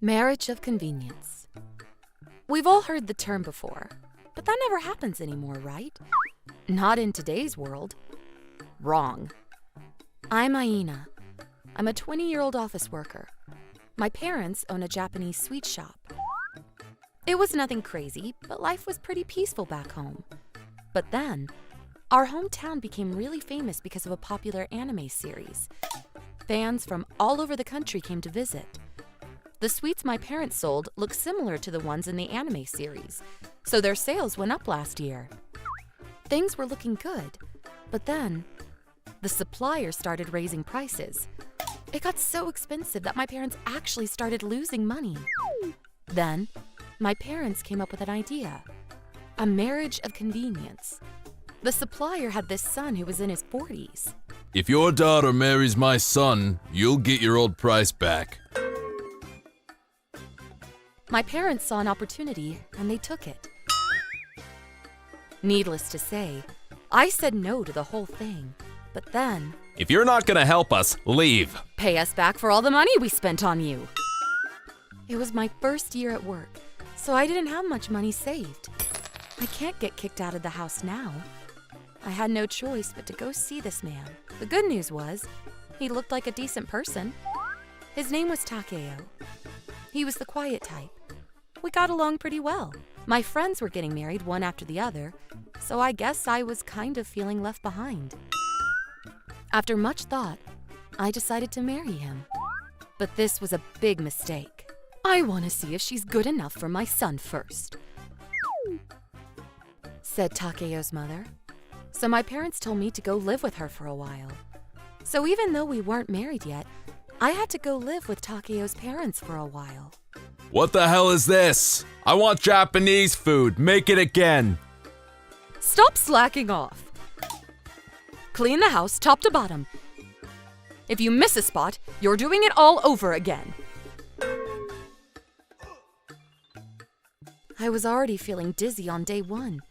Marriage of convenience. We've all heard the term before, but that never happens anymore, right? Not in today's world. Wrong. I'm Aina. I'm a 20-year-old office worker. My parents own a Japanese sweet shop. It was nothing crazy, but life was pretty peaceful back home. But then, our hometown became really famous because of a popular anime series. Fans from all over the country came to visit. The sweets my parents sold looked similar to the ones in the anime series, so their sales went up last year. Things were looking good, but then the supplier started raising prices. It got so expensive that my parents actually started losing money. Then, my parents came up with an idea. A marriage of convenience. The supplier had this son who was in his 40s. If your daughter marries my son, you'll get your old price back. My parents saw an opportunity and they took it. Needless to say, I said no to the whole thing. But then, If you're not gonna help us, leave. pay us back for all the money we spent on you. It was my first year at work, so I didn't have much money saved. I can't get kicked out of the house now. I had no choice but to go see this man. The good news was, he looked like a decent person. His name was Takeo. He was the quiet type. We got along pretty well. My friends were getting married one after the other, so I guess I was kind of feeling left behind. After much thought, I decided to marry him. But this was a big mistake. I want to see if she's good enough for my son first, said Takeo's mother. So my parents told me to go live with her for a while. So even though we weren't married yet, I had to go live with Takeo's parents for a while. What the hell is this? I want Japanese food. Make it again. Stop slacking off. Clean the house top to bottom. If you miss a spot, you're doing it all over again. I was already feeling dizzy on day one.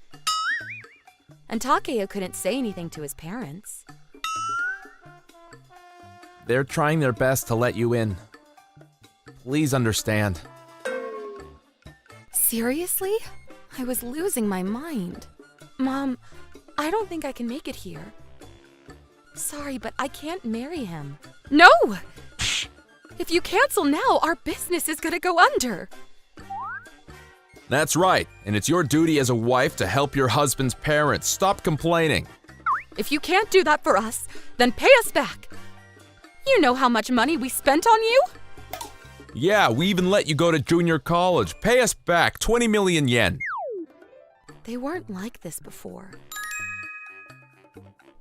And Takeo couldn't say anything to his parents. They're trying their best to let you in. Please understand. Seriously? I was losing my mind. Mom, I don't think I can make it here. Sorry, but I can't marry him. No! If you cancel now, our business is gonna go under. That's right, and it's your duty as a wife to help your husband's parents. Stop complaining. If you can't do that for us, then pay us back. You know how much money we spent on you? Yeah, we even let you go to junior college. Pay us back 20 million yen. They weren't like this before.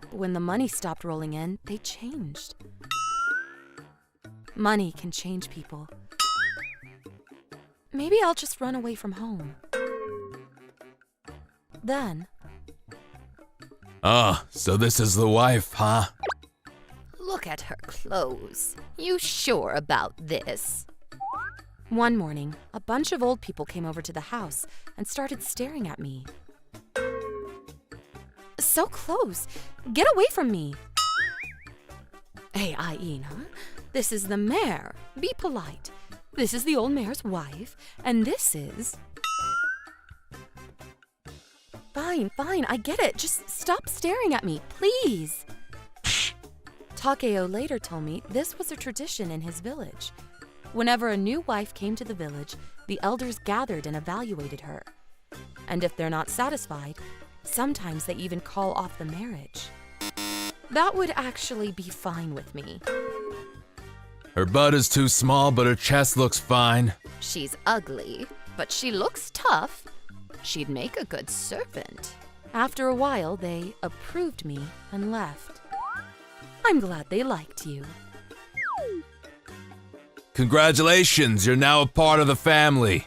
But when the money stopped rolling in, they changed. Money can change people. Maybe I'll just run away from home. Then, So this is the wife, huh? look at her clothes. You sure about this? One morning, a bunch of old people came over to the house and started staring at me. So close. Get away from me. Hey, Aina, this is the mayor. Be polite. This is the old mayor's wife, and this is... Fine, I get it. Just stop staring at me, please. Takeo later told me this was a tradition in his village. Whenever a new wife came to the village, the elders gathered and evaluated her. And if they're not satisfied, sometimes they even call off the marriage. That would actually be fine with me. Her butt is too small, but her chest looks fine. She's ugly, but she looks tough. She'd make a good servant. After a while, they approved me and left. I'm glad they liked you. Congratulations, you're now a part of the family.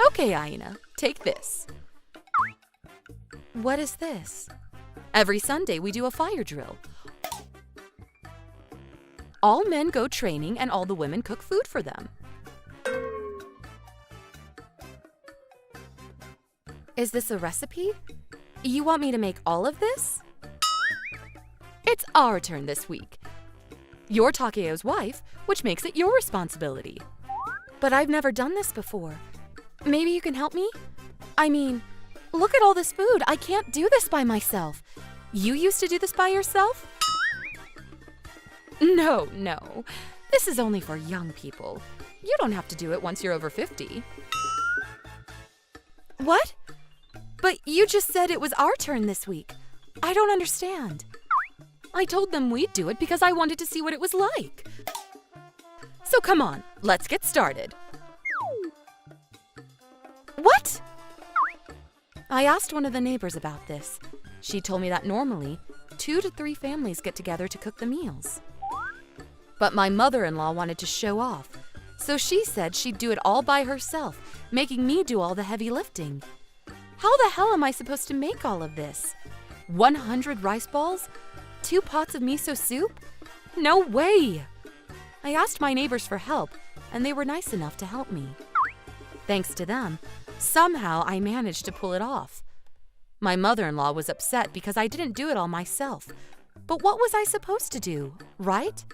Okay, Aina, take this. What is this? Every Sunday we do a fire drill. All men go training and all the women cook food for them. Is this a recipe? You want me to make all of this? It's our turn this week. You're Takeo's wife, which makes it your responsibility. But I've never done this before. Maybe you can help me? I mean, look at all this food. I can't do this by myself. You used to do this by yourself? No. This is only for young people. You don't have to do it once you're over 50. What? But you just said it was our turn this week. I don't understand. I told them we'd do it because I wanted to see what it was like. So come on, let's get started. What? I asked one of the neighbors about this. She told me that normally, 2 to 3 families get together to cook the meals. But my mother-in-law wanted to show off, so she said she'd do it all by herself, making me do all the heavy lifting. How the hell am I supposed to make all of this? 100 rice balls? 2 pots of miso soup? No way! I asked my neighbors for help, and they were nice enough to help me. Thanks to them, somehow I managed to pull it off. My mother-in-law was upset because I didn't do it all myself. But what was I supposed to do, right?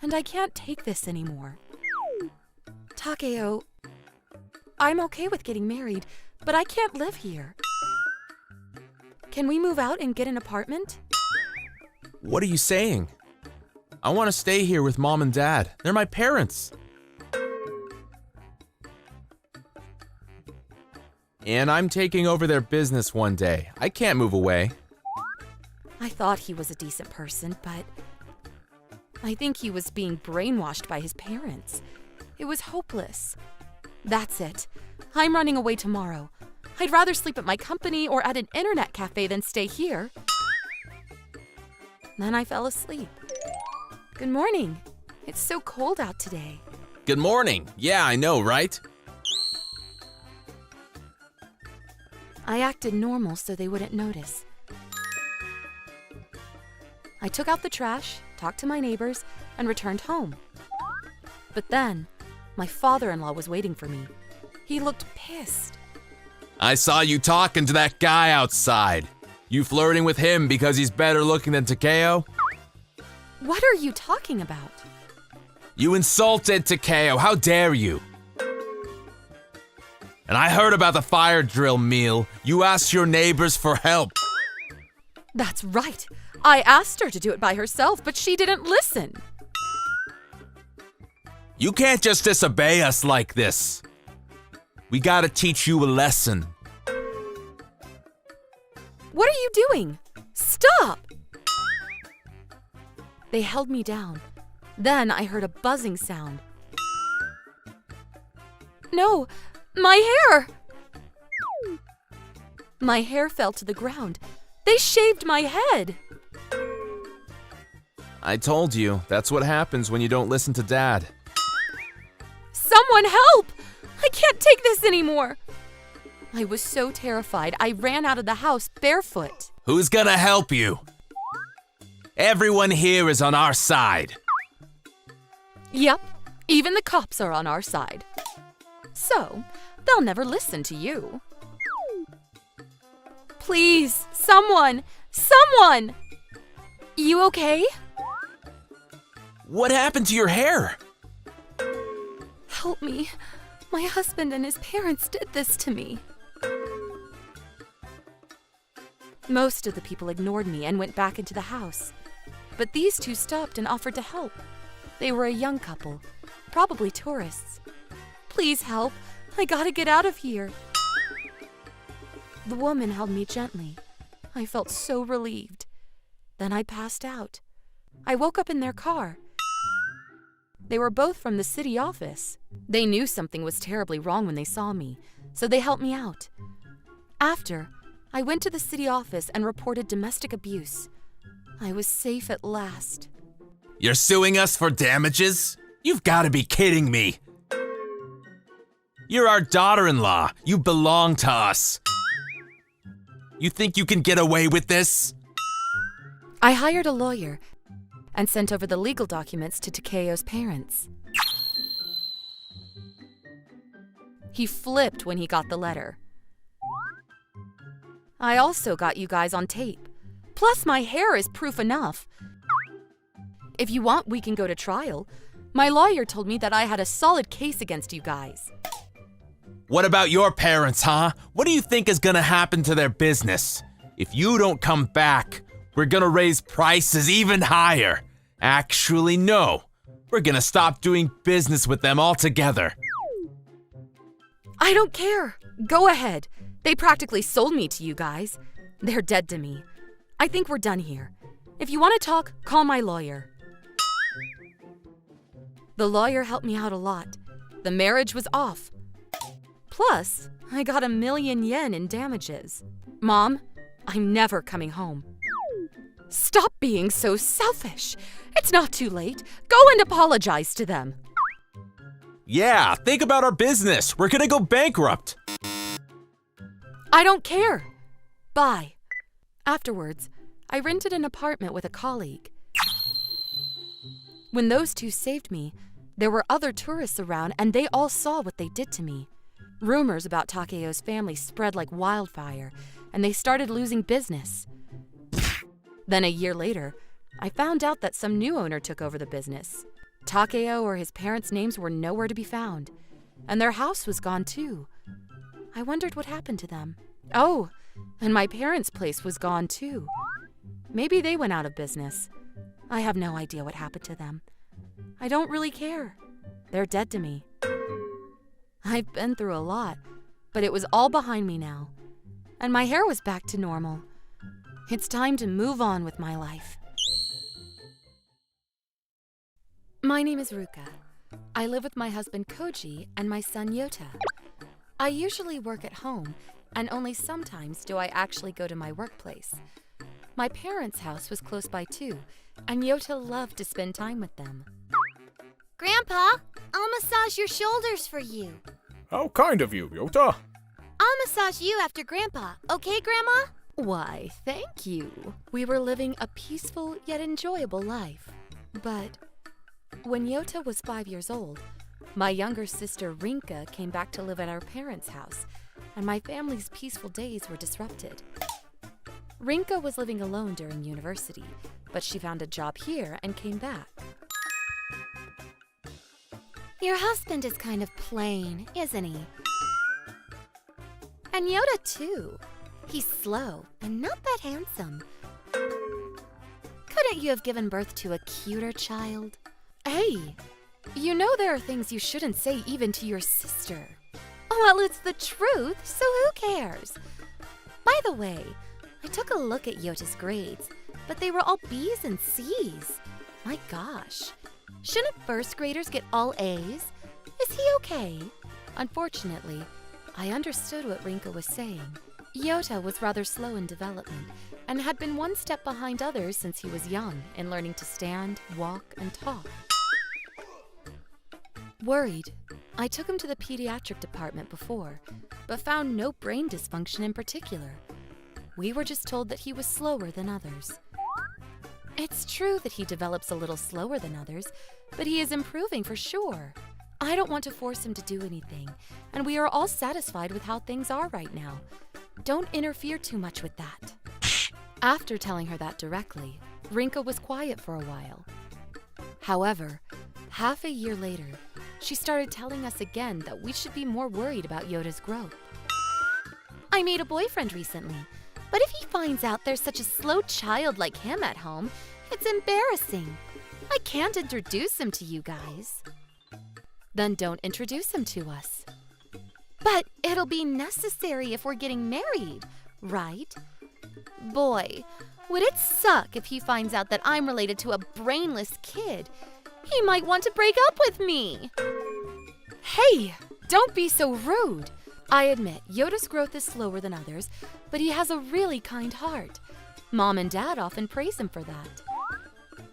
And I can't take this anymore. Takeo, I'm okay with getting married, but I can't live here. Can we move out and get an apartment? What are you saying? I want to stay here with Mom and Dad. They're my parents. And I'm taking over their business one day. I can't move away. I thought he was a decent person, but I think he was being brainwashed by his parents. It was hopeless. That's it. I'm running away tomorrow. I'd rather sleep at my company or at an internet cafe than stay here. Then I fell asleep. Good morning. It's so cold out today. Good morning. Yeah, I know, right? I acted normal so they wouldn't notice. I took out the trash, talked to my neighbors, and returned home. But then, my father-in-law was waiting for me. He looked pissed. I saw you talking to that guy outside. You flirting with him because he's better looking than Takeo? What are you talking about? You insulted Takeo. How dare you? And I heard about the fire drill meal. You asked your neighbors for help. That's right. I asked her to do it by herself, but she didn't listen. You can't just disobey us like this. We gotta teach you a lesson. What are you doing? Stop! They held me down. Then I heard a buzzing sound. No, my hair! My hair fell to the ground. They shaved my head. I told you, that's what happens when you don't listen to Dad. Someone help! I can't take this anymore. I was so terrified, I ran out of the house barefoot. Who's gonna help you? Everyone here is on our side. Yep, even the cops are on our side. So, they'll never listen to you. Please, someone! Someone! You okay? What happened to your hair? Help me. My husband and his parents did this to me. Most of the people ignored me and went back into the house. But these two stopped and offered to help. They were a young couple, probably tourists. Please help. I gotta get out of here. The woman held me gently. I felt so relieved. Then I passed out. I woke up in their car. They were both from the city office. They knew something was terribly wrong when they saw me, so they helped me out. After, I went to the city office and reported domestic abuse. I was safe at last. You're suing us for damages? You've gotta be kidding me. You're our daughter-in-law. You belong to us. You think you can get away with this? I hired a lawyer and sent over the legal documents to Takeo's parents. He flipped when he got the letter. I also got you guys on tape. Plus, my hair is proof enough. If you want, we can go to trial. My lawyer told me that I had a solid case against you guys. What about your parents, huh? What do you think is gonna happen to their business? If you don't come back, we're gonna raise prices even higher. Actually, no. We're gonna stop doing business with them altogether. I don't care. Go ahead. They practically sold me to you guys. They're dead to me. I think we're done here. If you want to talk, call my lawyer. The lawyer helped me out a lot. The marriage was off. Plus, I got $1 million yen in damages. Mom, I'm never coming home. Stop being so selfish. It's not too late. Go and apologize to them. Yeah, think about our business. We're gonna go bankrupt. I don't care. Bye. Afterwards, I rented an apartment with a colleague. When those two saved me, there were other tourists around and they all saw what they did to me. Rumors about Takeo's family spread like wildfire, and they started losing business. Then a year later, I found out that some new owner took over the business. Takeo or his parents' names were nowhere to be found, and their house was gone too. I wondered what happened to them. Oh, and my parents' place was gone too. Maybe they went out of business. I have no idea what happened to them. I don't really care. They're dead to me. I've been through a lot, but it was all behind me now. And my hair was back to normal. It's time to move on with my life. My name is Ruka. I live with my husband Koji and my son Yota. I usually work at home, and only sometimes do I actually go to my workplace. My parents' house was close by too, and Yota loved to spend time with them. Grandpa, I'll massage your shoulders for you. How kind of you, Yota. I'll massage you after Grandpa, okay, Grandma? Why, thank you. We were living a peaceful yet enjoyable life. But when Yota was 5 years old, my younger sister Rinka came back to live at our parents' house, and my family's peaceful days were disrupted. Rinka was living alone during university, but she found a job here and came back. Your husband is kind of plain, isn't he? And Yota, too. He's slow and not that handsome. Couldn't you have given birth to a cuter child? Hey, you know there are things you shouldn't say even to your sister. Well, it's the truth, so who cares? By the way, I took a look at Yota's grades, but they were all B's and C's. My gosh. Shouldn't first graders get all A's? Is he okay? Unfortunately, I understood what Rinka was saying. Yota was rather slow in development and had been one step behind others since he was young in learning to stand, walk, and talk. Worried, I took him to the pediatric department before, but found no brain dysfunction in particular. We were just told that he was slower than others. It's true that he develops a little slower than others, but he is improving for sure. I don't want to force him to do anything, and we are all satisfied with how things are right now. Don't interfere too much with that. After telling her that directly, Rinka was quiet for a while. However, half a year later, she started telling us again that we should be more worried about Yota's growth. I made a boyfriend recently, but if he finds out there's such a slow child like him at home, it's embarrassing. I can't introduce him to you guys. Then don't introduce him to us. But it'll be necessary if we're getting married, right? Boy, would it suck if he finds out that I'm related to a brainless kid. He might want to break up with me. Hey, don't be so rude. I admit, Yota's growth is slower than others, but he has a really kind heart. Mom and Dad often praise him for that.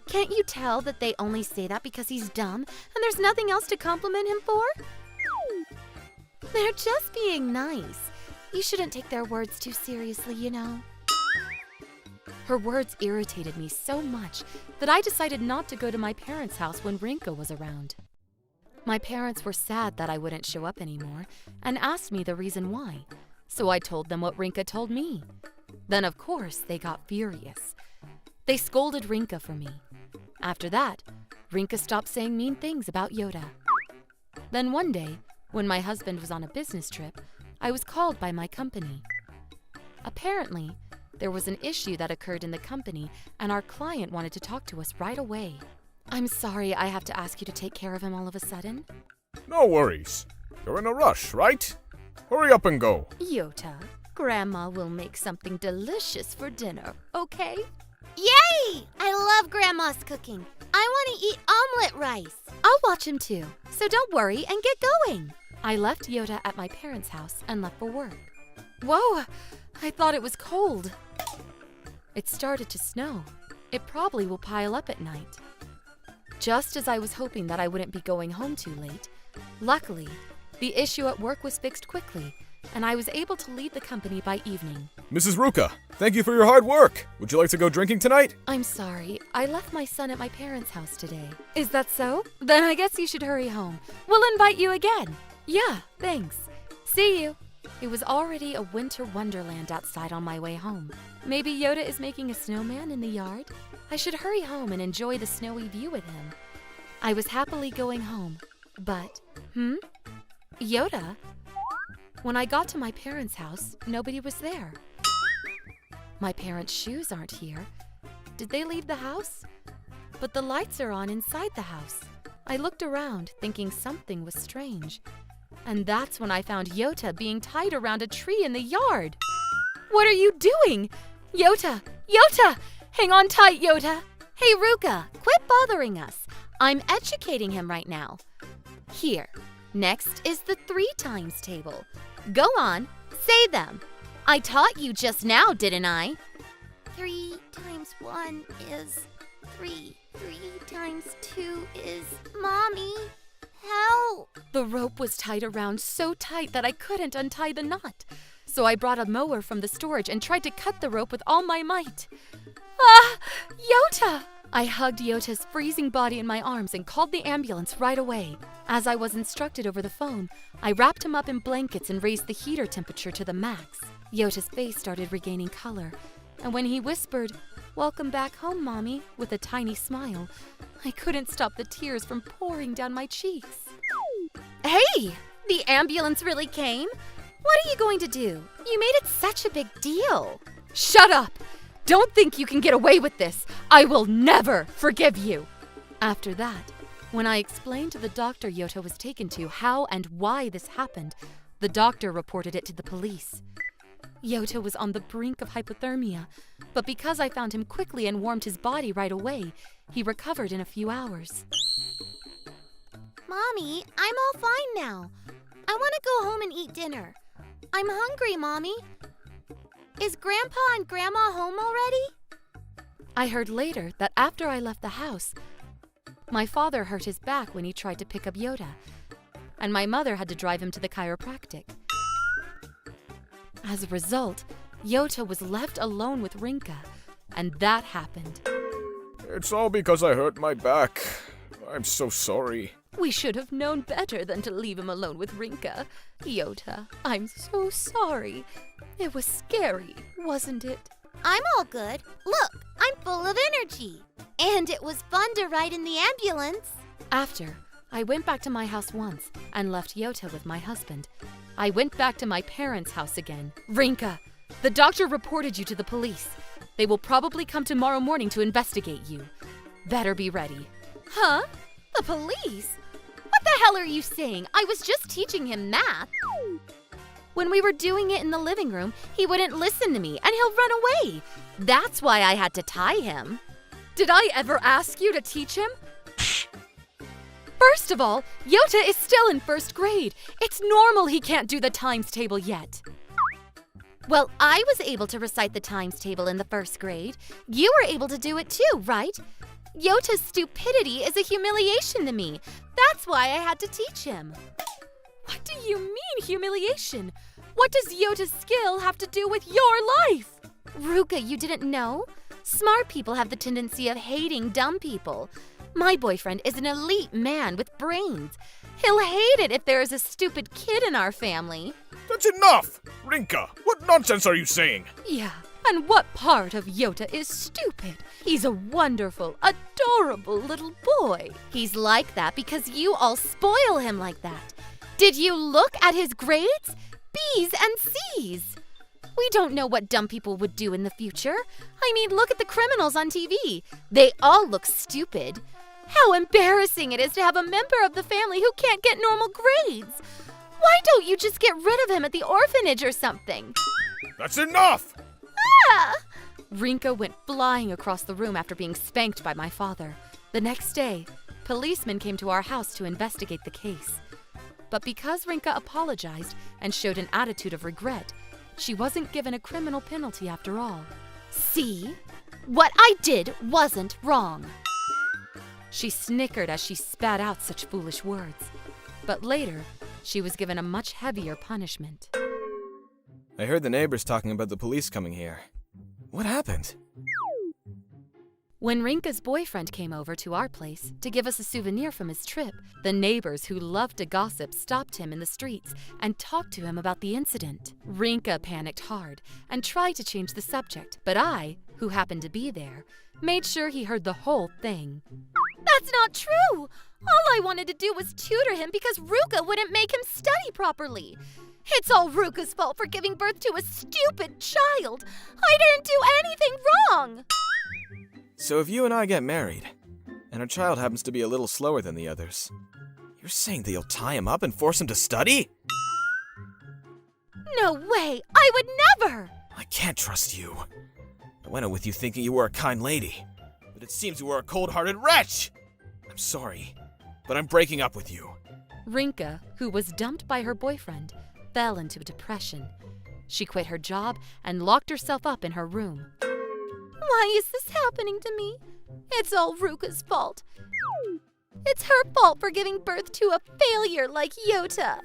Can't you tell that they only say that because he's dumb and there's nothing else to compliment him for? They're just being nice. You shouldn't take their words too seriously, you know. Her words irritated me so much that I decided not to go to my parents' house when Rinka was around. My parents were sad that I wouldn't show up anymore and asked me the reason why, so I told them what Rinka told me. Then, of course, they got furious. They scolded Rinka for me. After that, Rinka stopped saying mean things about Yoda. Then one day, when my husband was on a business trip, I was called by my company. Apparently, there was an issue that occurred in the company, and our client wanted to talk to us right away. I'm sorry I have to ask you to take care of him all of a sudden. No worries. You're in a rush, right? Hurry up and go. Yota, Grandma will make something delicious for dinner, okay? Yay! I love Grandma's cooking. I want to eat omelet rice. I'll watch him too, so don't worry and get going. I left Yoda at my parents' house and left for work. Whoa, I thought it was cold. It started to snow. It probably will pile up at night. Just as I was hoping that I wouldn't be going home too late, luckily, the issue at work was fixed quickly, and I was able to leave the company by evening. Mrs. Ruka, thank you for your hard work. Would you like to go drinking tonight? I'm sorry, I left my son at my parents' house today. Is that so? Then I guess you should hurry home. We'll invite you again. Yeah, thanks. See you. It was already a winter wonderland outside on my way home. Maybe Yoda is making a snowman in the yard? I should hurry home and enjoy the snowy view with him. I was happily going home, but, Yoda? When I got to my parents' house, nobody was there. My parents' shoes aren't here. Did they leave the house? But the lights are on inside the house. I looked around, thinking something was strange. And that's when I found Yota being tied around a tree in the yard. What are you doing? Yota! Yota! Hang on tight, Yota! Hey, Ruka, quit bothering us. I'm educating him right now. Here, next is the 3 times table. Go on, say them. I taught you just now, didn't I? 3 times 1 is 3. 3 times 2 is... Mommy, help! The rope was tied around so tight that I couldn't untie the knot. So I brought a mower from the storage and tried to cut the rope with all my might. Ah! Yota! I hugged Yota's freezing body in my arms and called the ambulance right away. As I was instructed over the phone, I wrapped him up in blankets and raised the heater temperature to the max. Yota's face started regaining color, and when he whispered, "Welcome back home, Mommy," with a tiny smile, I couldn't stop the tears from pouring down my cheeks. Hey! The ambulance really came? What are you going to do? You made it such a big deal. Shut up! Don't think you can get away with this. I will never forgive you. After that, when I explained to the doctor Yota was taken to how and why this happened, the doctor reported it to the police. Yota was on the brink of hypothermia, but because I found him quickly and warmed his body right away, he recovered in a few hours. Mommy, I'm all fine now. I want to go home and eat dinner. I'm hungry, Mommy. Is Grandpa and Grandma home already? I heard later that after I left the house, my father hurt his back when he tried to pick up Yoda, and my mother had to drive him to the chiropractic. As a result, Yota was left alone with Rinka, and that happened. It's all because I hurt my back. I'm so sorry. We should have known better than to leave him alone with Rinka. Yota, I'm so sorry. It was scary, wasn't it? I'm all good. Look, I'm full of energy. And it was fun to ride in the ambulance. After, I went back to my house once and left Yota with my husband. I went back to my parents' house again. Rinka, the doctor reported you to the police. They will probably come tomorrow morning to investigate you. Better be ready. Huh? The police? What the hell are you saying? I was just teaching him math. When we were doing it in the living room, he wouldn't listen to me and he'll run away. That's why I had to tie him. Did I ever ask you to teach him? First of all, Yota is still in 1st grade. It's normal he can't do the times table yet. Well, I was able to recite the times table in the 1st grade. You were able to do it too, right? Yota's stupidity is a humiliation to me. That's why I had to teach him. What do you mean, humiliation? What does Yota's skill have to do with your life? Ruka, you didn't know? Smart people have the tendency of hating dumb people. My boyfriend is an elite man with brains. He'll hate it if there is a stupid kid in our family. That's enough! Rinka, what nonsense are you saying? Yeah, And what part of Yota is stupid? He's a wonderful, adorable little boy. He's like that because you all spoil him like that. Did you look at his grades? B's and C's. We don't know what dumb people would do in the future. I mean, look at the criminals on TV. They all look stupid. How embarrassing it is to have a member of the family who can't get normal grades. Why don't you just get rid of him at the orphanage or something? That's enough! Ah! Rinka went flying across the room after being spanked by my father. The next day, policemen came to our house to investigate the case. But because Rinka apologized and showed an attitude of regret, she wasn't given a criminal penalty after all. See? What I did wasn't wrong. She snickered as she spat out such foolish words. But later, she was given a much heavier punishment. I heard the neighbors talking about the police coming here. What happened? When Rinka's boyfriend came over to our place to give us a souvenir from his trip, the neighbors who loved to gossip stopped him in the streets and talked to him about the incident. Rinka panicked hard and tried to change the subject, but I, who happened to be there, made sure he heard the whole thing. That's not true! All I wanted to do was tutor him because Ruka wouldn't make him study properly. It's all Ruka's fault for giving birth to a stupid child. I didn't do anything wrong. So if you and I get married, and our child happens to be a little slower than the others, you're saying that you'll tie him up and force him to study? No way! I would never! I can't trust you. I went out with you thinking you were a kind lady, but it seems you were a cold-hearted wretch! I'm sorry, but I'm breaking up with you. Rinka, who was dumped by her boyfriend, fell into depression. She quit her job and locked herself up in her room. Why is this happening to me? It's all Ruka's fault. It's her fault for giving birth to a failure like Yota.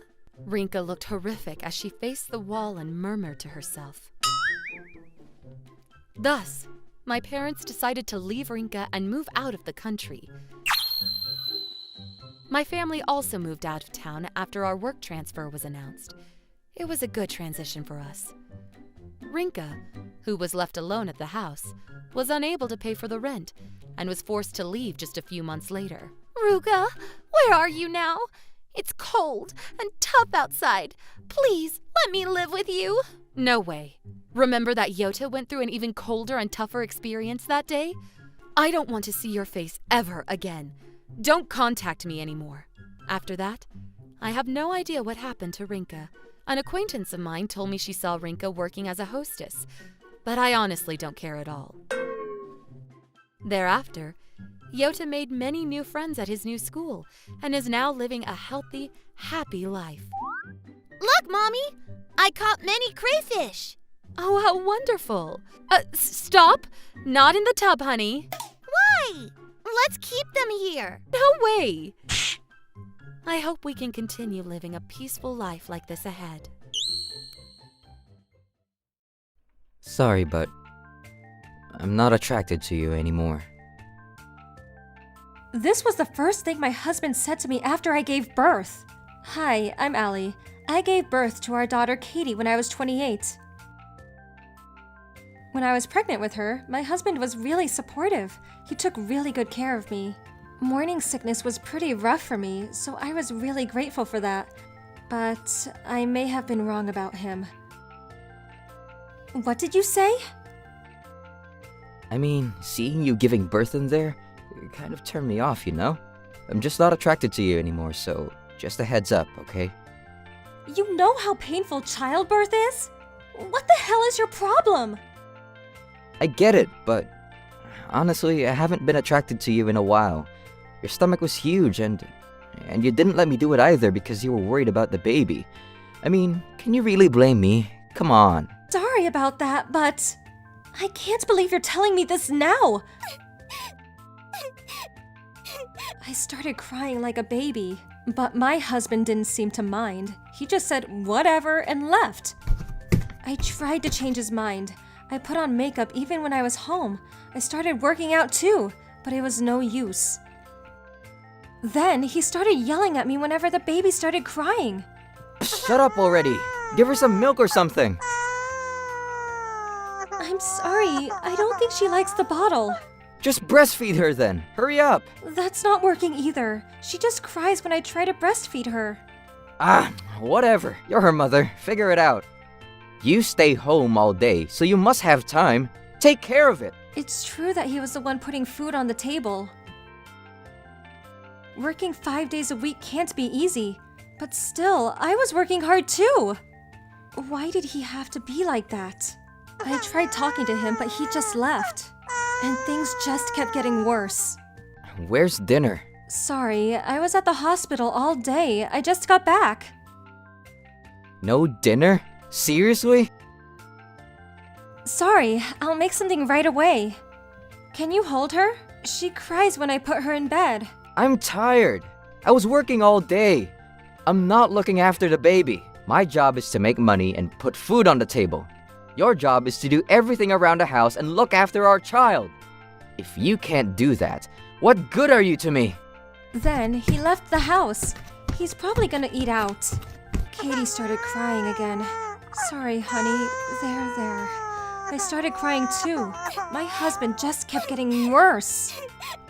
Rinka looked horrific as she faced the wall and murmured to herself. Thus, my parents decided to leave Rinka and move out of the country. My family also moved out of town after our work transfer was announced. It was a good transition for us. Rinka, who was left alone at the house, was unable to pay for the rent and was forced to leave just a few months later. Ruka, where are you now? It's cold and tough outside. Please, let me live with you. No way. Remember that Yota went through an even colder and tougher experience that day? I don't want to see your face ever again. Don't contact me anymore. After that, I have no idea what happened to Rinka. An acquaintance of mine told me she saw Rinka working as a hostess, but I honestly don't care at all. Thereafter, Yota made many new friends at his new school and is now living a healthy, happy life. Look, Mommy! I caught many crayfish. Oh, how wonderful! Stop! Not in the tub, honey. Why? Let's keep them here. No way! I hope we can continue living a peaceful life like this ahead. Sorry, but I'm not attracted to you anymore. This was the first thing my husband said to me after I gave birth. Hi, I'm Allie. I gave birth to our daughter Katie when I was 28. When I was pregnant with her, my husband was really supportive. He took really good care of me. Morning sickness was pretty rough for me, so I was really grateful for that. But I may have been wrong about him. What did you say? I mean, seeing you giving birth in there, it kind of turned me off, you know? I'm just not attracted to you anymore, so just a heads up, okay? You know how painful childbirth is? What the hell is your problem? I get it, but honestly, I haven't been attracted to you in a while. Your stomach was huge, and you didn't let me do it either because you were worried about the baby. I mean, can you really blame me? Come on. Sorry about that, but I can't believe you're telling me this now. I started crying like a baby, but my husband didn't seem to mind. He just said whatever and left. I tried to change his mind. I put on makeup even when I was home. I started working out too, but it was no use. Then he started yelling at me whenever the baby started crying. Shut up already. Give her some milk or something. I'm sorry. I don't think she likes the bottle. Just breastfeed her then. Hurry up. That's not working either. She just cries when I try to breastfeed her. Whatever. You're her mother. Figure it out. You stay home all day, so you must have time. Take care of it. It's true that he was the one putting food on the table. Working 5 days a week can't be easy. But still, I was working hard too. Why did he have to be like that? I tried talking to him, but he just left. And things just kept getting worse. Where's dinner? Sorry, I was at the hospital all day. I just got back. No dinner? Seriously? Sorry, I'll make something right away. Can you hold her? She cries when I put her in bed. I'm tired. I was working all day. I'm not looking after the baby. My job is to make money and put food on the table. Your job is to do everything around the house and look after our child. If you can't do that, what good are you to me? Then he left the house. He's probably gonna eat out. Katie started crying again. Sorry, honey. There. I started crying too. My husband just kept getting worse.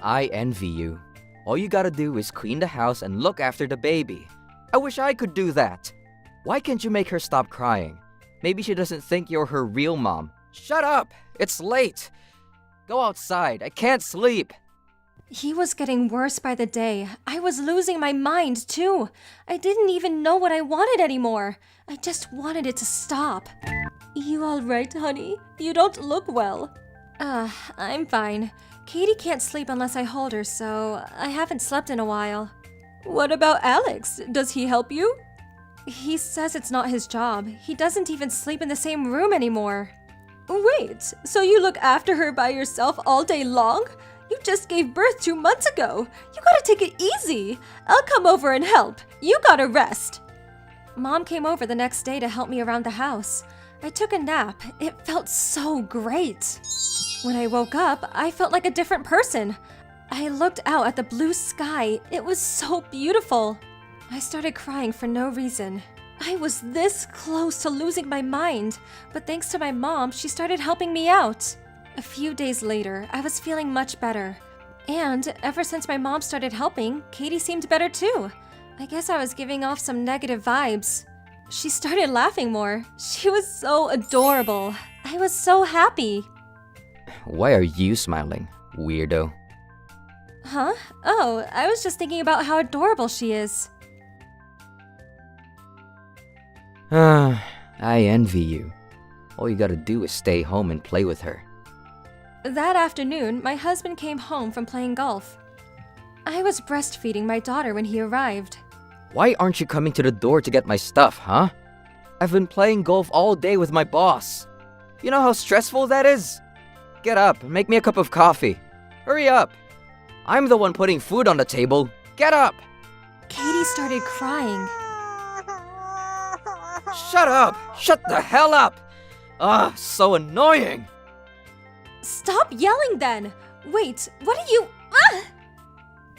I envy you. All you gotta do is clean the house and look after the baby. I wish I could do that. Why can't you make her stop crying? Maybe she doesn't think you're her real mom. Shut up! It's late. Go outside. I can't sleep. He was getting worse by the day. I was losing my mind too. I didn't even know what I wanted anymore. I just wanted it to stop. You all right, honey? You don't look well. I'm fine. Katie can't sleep unless I hold her, so I haven't slept in a while. What about Alex? Does he help you? He says it's not his job. He doesn't even sleep in the same room anymore. Wait, so you look after her by yourself all day long? You just gave birth 2 months ago. You gotta take it easy. I'll come over and help. You gotta rest. Mom came over the next day to help me around the house. I took a nap. It felt so great. When I woke up, I felt like a different person. I looked out at the blue sky. It was so beautiful. I started crying for no reason. I was this close to losing my mind, but thanks to my mom, she started helping me out. A few days later, I was feeling much better. And ever since my mom started helping, Katie seemed better too. I guess I was giving off some negative vibes. She started laughing more. She was so adorable. I was so happy. Why are you smiling, weirdo? Huh? Oh, I was just thinking about how adorable she is. I envy you. All you gotta do is stay home and play with her. That afternoon, my husband came home from playing golf. I was breastfeeding my daughter when he arrived. Why aren't you coming to the door to get my stuff, huh? I've been playing golf all day with my boss. You know how stressful that is? Get up and make me a cup of coffee. Hurry up. I'm the one putting food on the table. Get up! Katie started crying. Shut up! Shut the hell up! So annoying! Stop yelling then! Wait, what are you...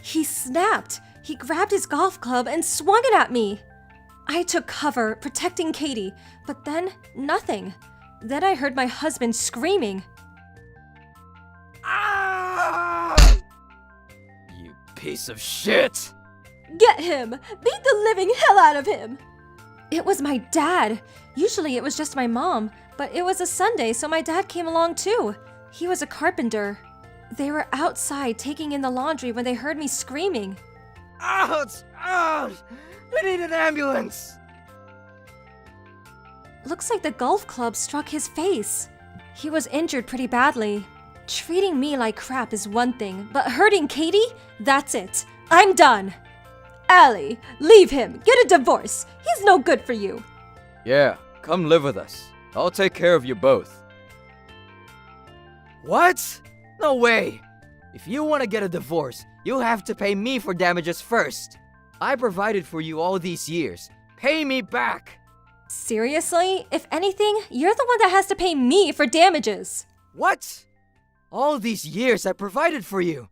He snapped. He grabbed his golf club and swung it at me. I took cover, protecting Katie, but then nothing. Then I heard my husband screaming. You piece of shit! Get him! Beat the living hell out of him! It was my dad. Usually it was just my mom, but it was a Sunday, so my dad came along too. He was a carpenter. They were outside taking in the laundry when they heard me screaming. Ouch! Ouch! We need an ambulance! Looks like the golf club struck his face. He was injured pretty badly. Treating me like crap is one thing, but hurting Katie? That's it. I'm done. Allie, leave him. Get a divorce. He's no good for you. Yeah, come live with us. I'll take care of you both. What? No way! If you want to get a divorce, you'll have to pay me for damages first. I provided for you all these years. Pay me back! Seriously? If anything, you're the one that has to pay me for damages. What? All these years I provided for you.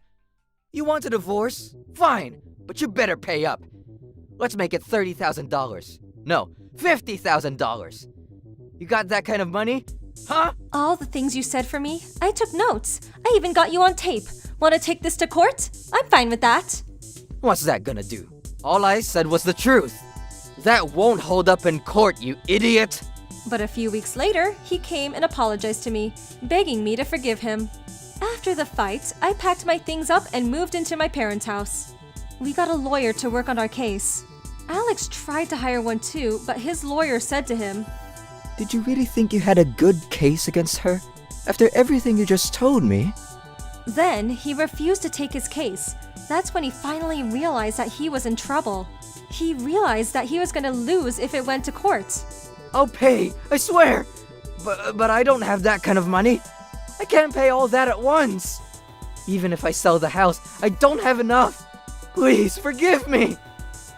You want a divorce? Fine, but you better pay up. Let's make it $30,000. No, $50,000. You got that kind of money? Huh? All the things you said for me, I took notes. I even got you on tape. Want to take this to court? I'm fine with that. What's that gonna do? All I said was the truth. That won't hold up in court, you idiot! But a few weeks later, he came and apologized to me, begging me to forgive him. After the fight, I packed my things up and moved into my parents' house. We got a lawyer to work on our case. Alex tried to hire one too, but his lawyer said to him, Did you really think you had a good case against her? After everything you just told me? Then he refused to take his case. That's when he finally realized that he was in trouble. He realized that he was going to lose if it went to court. I'll pay, I swear! But I don't have that kind of money. I can't pay all that at once. Even if I sell the house, I don't have enough. Please, forgive me.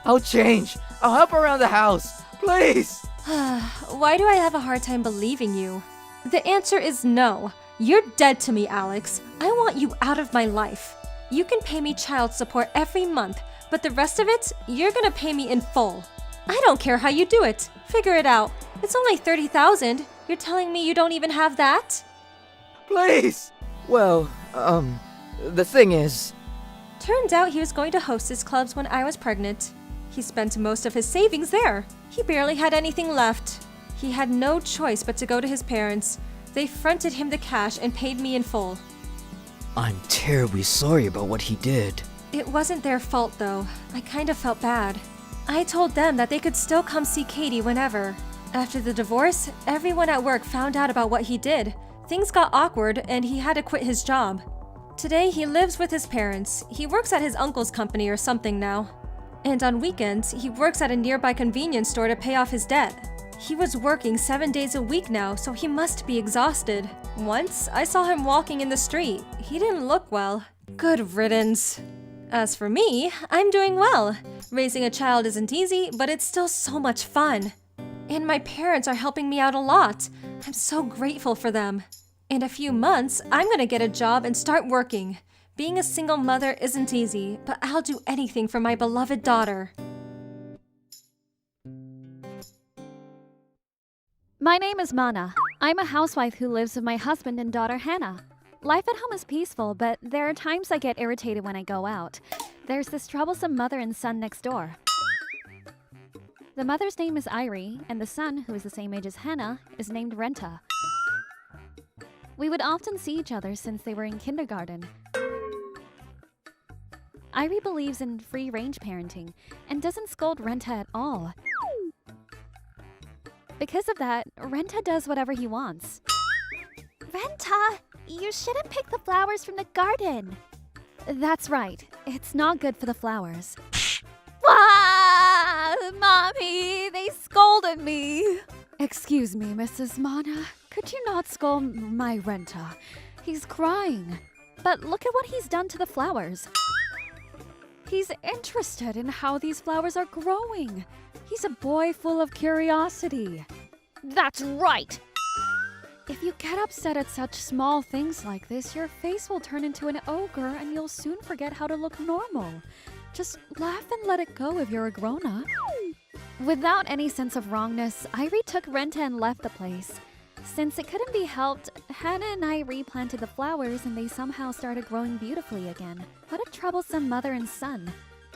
I'll change. I'll help around the house. Please! Why do I have a hard time believing you? The answer is no. You're dead to me, Alex. I want you out of my life. You can pay me child support every month, but the rest of it, you're gonna pay me in full. I don't care how you do it. Figure it out. It's only $30,000. You're telling me you don't even have that? Please! Well, the thing is... Turns out he was going to hostess clubs when I was pregnant. He spent most of his savings there. He barely had anything left. He had no choice but to go to his parents. They fronted him the cash and paid me in full. I'm terribly sorry about what he did. It wasn't their fault though. I kind of felt bad. I told them that they could still come see Katie whenever. After the divorce, everyone at work found out about what he did. Things got awkward and he had to quit his job. Today he lives with his parents. He works at his uncle's company or something now. And on weekends, he works at a nearby convenience store to pay off his debt. He was working 7 days a week now, so he must be exhausted. Once, I saw him walking in the street. He didn't look well. Good riddance. As for me, I'm doing well. Raising a child isn't easy, but it's still so much fun. And my parents are helping me out a lot. I'm so grateful for them. In a few months, I'm gonna get a job and start working. Being a single mother isn't easy, but I'll do anything for my beloved daughter. My name is Mana. I'm a housewife who lives with my husband and daughter Hannah. Life at home is peaceful, but there are times I get irritated when I go out. There's this troublesome mother and son next door. The mother's name is Irie, and the son, who is the same age as Hannah, is named Renta. We would often see each other since they were in kindergarten. Irie believes in free-range parenting and doesn't scold Renta at all. Because of that, Renta does whatever he wants. Renta, you shouldn't pick the flowers from the garden. That's right. It's not good for the flowers. Ah, Mommy, they scolded me. Excuse me, Mrs. Mana. Could you not scold my Renta? He's crying. But look at what he's done to the flowers. He's interested in how these flowers are growing. He's a boy full of curiosity. That's right. If you get upset at such small things like this, your face will turn into an ogre and you'll soon forget how to look normal. Just laugh and let it go if you're a grown-up. Without any sense of wrongness, Irie took Renta and left the place. Since it couldn't be helped, Hannah and I replanted the flowers and they somehow started growing beautifully again. What a troublesome mother and son.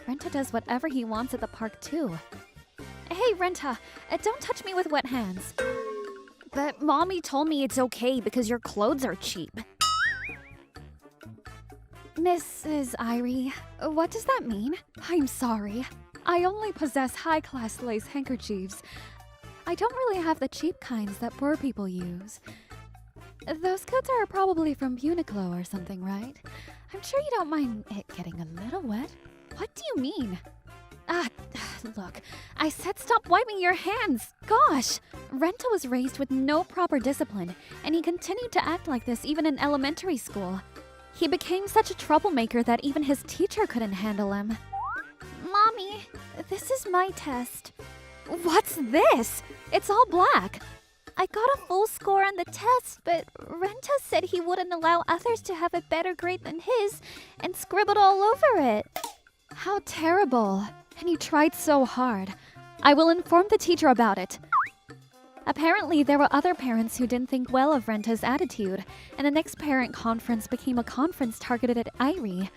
Renta does whatever he wants at the park too. Hey Renta, don't touch me with wet hands. But Mommy told me it's okay because your clothes are cheap. Mrs. Irie, what does that mean? I'm sorry. I only possess high-class lace handkerchiefs. I don't really have the cheap kinds that poor people use. Those coats are probably from Uniqlo or something, right? I'm sure you don't mind it getting a little wet. What do you mean? Look, I said stop wiping your hands. Gosh, Renta was raised with no proper discipline, and he continued to act like this even in elementary school. He became such a troublemaker that even his teacher couldn't handle him. Mommy, this is my test. What's this? It's all black. I got a full score on the test, but Renta said he wouldn't allow others to have a better grade than his and scribbled all over it. How terrible. And he tried so hard. I will inform the teacher about it. Apparently, there were other parents who didn't think well of Renta's attitude, and the next parent conference became a conference targeted at Irie.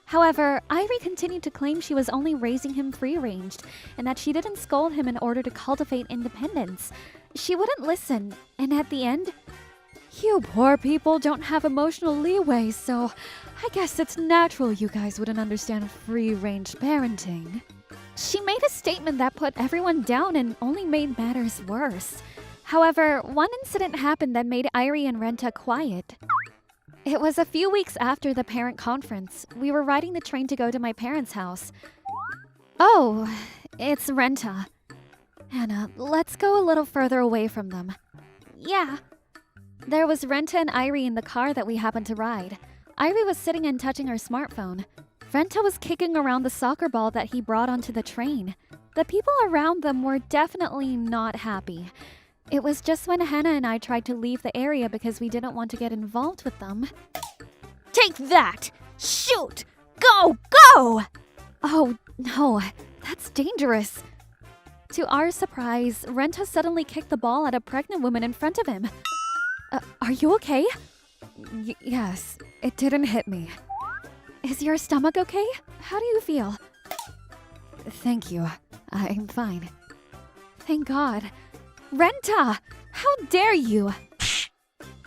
However, Irie continued to claim she was only raising him free-ranged, and that she didn't scold him in order to cultivate independence. She wouldn't listen, and at the end, "You poor people don't have emotional leeway, so I guess it's natural you guys wouldn't understand free-range parenting." She made a statement that put everyone down and only made matters worse. However, one incident happened that made Irie and Renta quiet. It was a few weeks after the parent conference. We were riding the train to go to my parents' house. "Oh, it's Renta. Hannah, let's go a little further away from them." "Yeah." There was Renta and Irie in the car that we happened to ride. Irie was sitting and touching her smartphone. Renta was kicking around the soccer ball that he brought onto the train. The people around them were definitely not happy. It was just when Hannah and I tried to leave the area because we didn't want to get involved with them. Take that! Shoot! Go! Go! Oh, no, that's dangerous. To our surprise, Renta suddenly kicked the ball at a pregnant woman in front of him. Are you okay? Yes, it didn't hit me. Is your stomach okay? How do you feel? Thank you. I'm fine. Thank God. Renta! How dare you!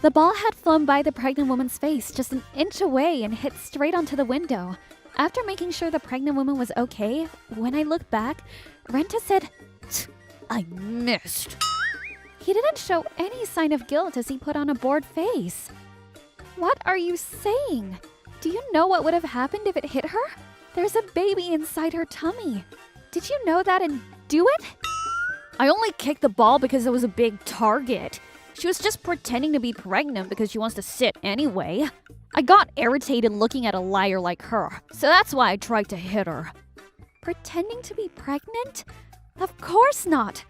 The ball had flown by the pregnant woman's face just an inch away and hit straight onto the window. After making sure the pregnant woman was okay, when I looked back, Renta said, "I missed." He didn't show any sign of guilt as he put on a bored face. What are you saying? Do you know what would have happened if it hit her? There's a baby inside her tummy. Did you know that and do it? I only kicked the ball because it was a big target. She was just pretending to be pregnant because she wants to sit anyway. I got irritated looking at a liar like her, so that's why I tried to hit her. Pretending to be pregnant? Of course not.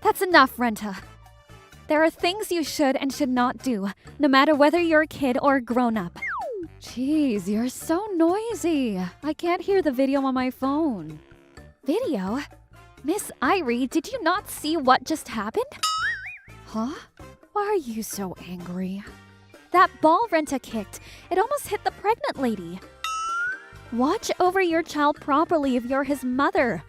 That's enough, Renta. There are things you should and should not do, no matter whether you're a kid or a grown-up. Jeez, you're so noisy. I can't hear the video on my phone. Video? Miss Irie, did you not see what just happened? Huh? Why are you so angry? That ball Renta kicked, it almost hit the pregnant lady. Watch over your child properly if you're his mother.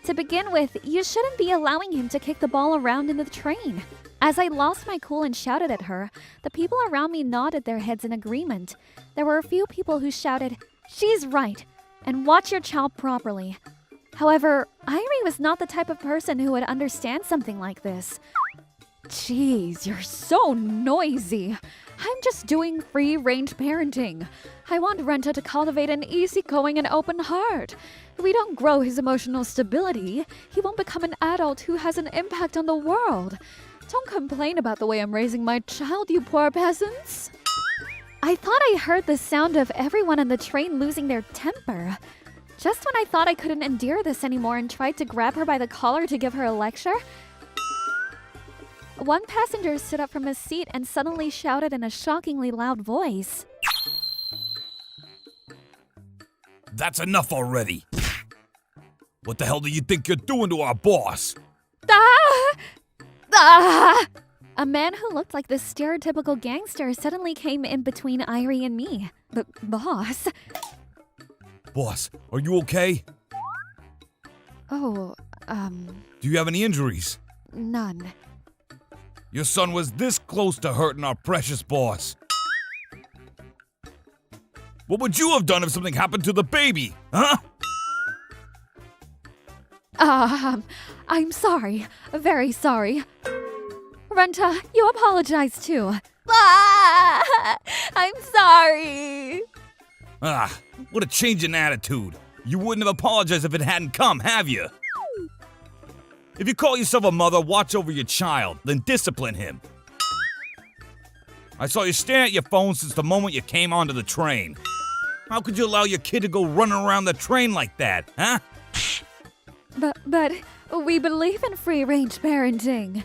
To begin with, you shouldn't be allowing him to kick the ball around in the train. As I lost my cool and shouted at her, the people around me nodded their heads in agreement. There were a few people who shouted, "She's right," and "Watch your child properly." However, Irie was not the type of person who would understand something like this. Jeez, you're so noisy. I'm just doing free-range parenting. I want Renta to cultivate an easygoing and open heart. If we don't grow his emotional stability, he won't become an adult who has an impact on the world. Don't complain about the way I'm raising my child, you poor peasants. I thought I heard the sound of everyone on the train losing their temper. Just when I thought I couldn't endure this anymore and tried to grab her by the collar to give her a lecture, one passenger stood up from his seat and suddenly shouted in a shockingly loud voice. That's enough already. What the hell do you think you're doing to our boss? Ah! Ah! A man who looked like the stereotypical gangster suddenly came in between Irie and me. Boss? Boss, are you okay? Oh, Do you have any injuries? none. Your son was this close to hurting our precious boss. What would you have done if something happened to the baby, huh? I'm sorry. Very sorry. Renta, you apologize too. Ah! I'm sorry. Ah, what a change in attitude. You wouldn't have apologized if it hadn't come, have you? If you call yourself a mother, watch over your child, then discipline him. I saw you staring at your phone since the moment you came onto the train. How could you allow your kid to go running around the train like that, huh? But we believe in free-range parenting.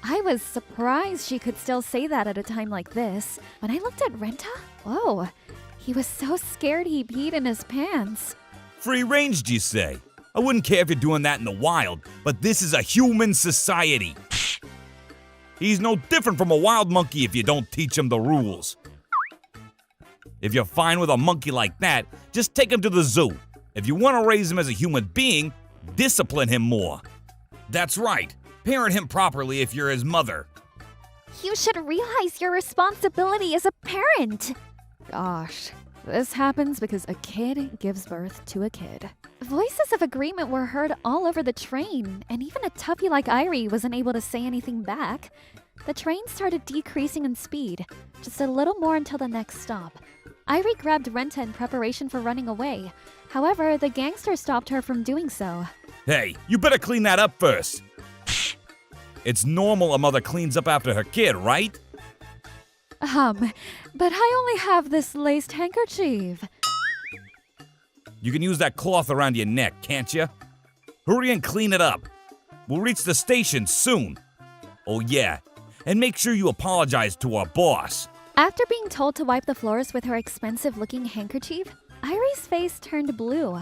I was surprised she could still say that at a time like this. When I looked at Renta, whoa, he was so scared he peed in his pants. Free-ranged, you say? I wouldn't care if you're doing that in the wild, but this is a human society. He's no different from a wild monkey if you don't teach him the rules. If you're fine with a monkey like that, just take him to the zoo. If you want to raise him as a human being, discipline him more. That's right. Parent him properly if you're his mother. You should realize your responsibility as a parent. Gosh, this happens because a kid gives birth to a kid. Voices of agreement were heard all over the train, and even a toughie like Irie wasn't able to say anything back. The train started decreasing in speed, just a little more until the next stop. Irie grabbed Renta in preparation for running away. However, the gangster stopped her from doing so. Hey, you better clean that up first. It's normal a mother cleans up after her kid, right? But I only have this laced handkerchief. You can use that cloth around your neck, can't you? Hurry and clean it up. We'll reach the station soon. Oh yeah, and make sure you apologize to our boss. After being told to wipe the floors with her expensive-looking handkerchief, Irie's face turned blue.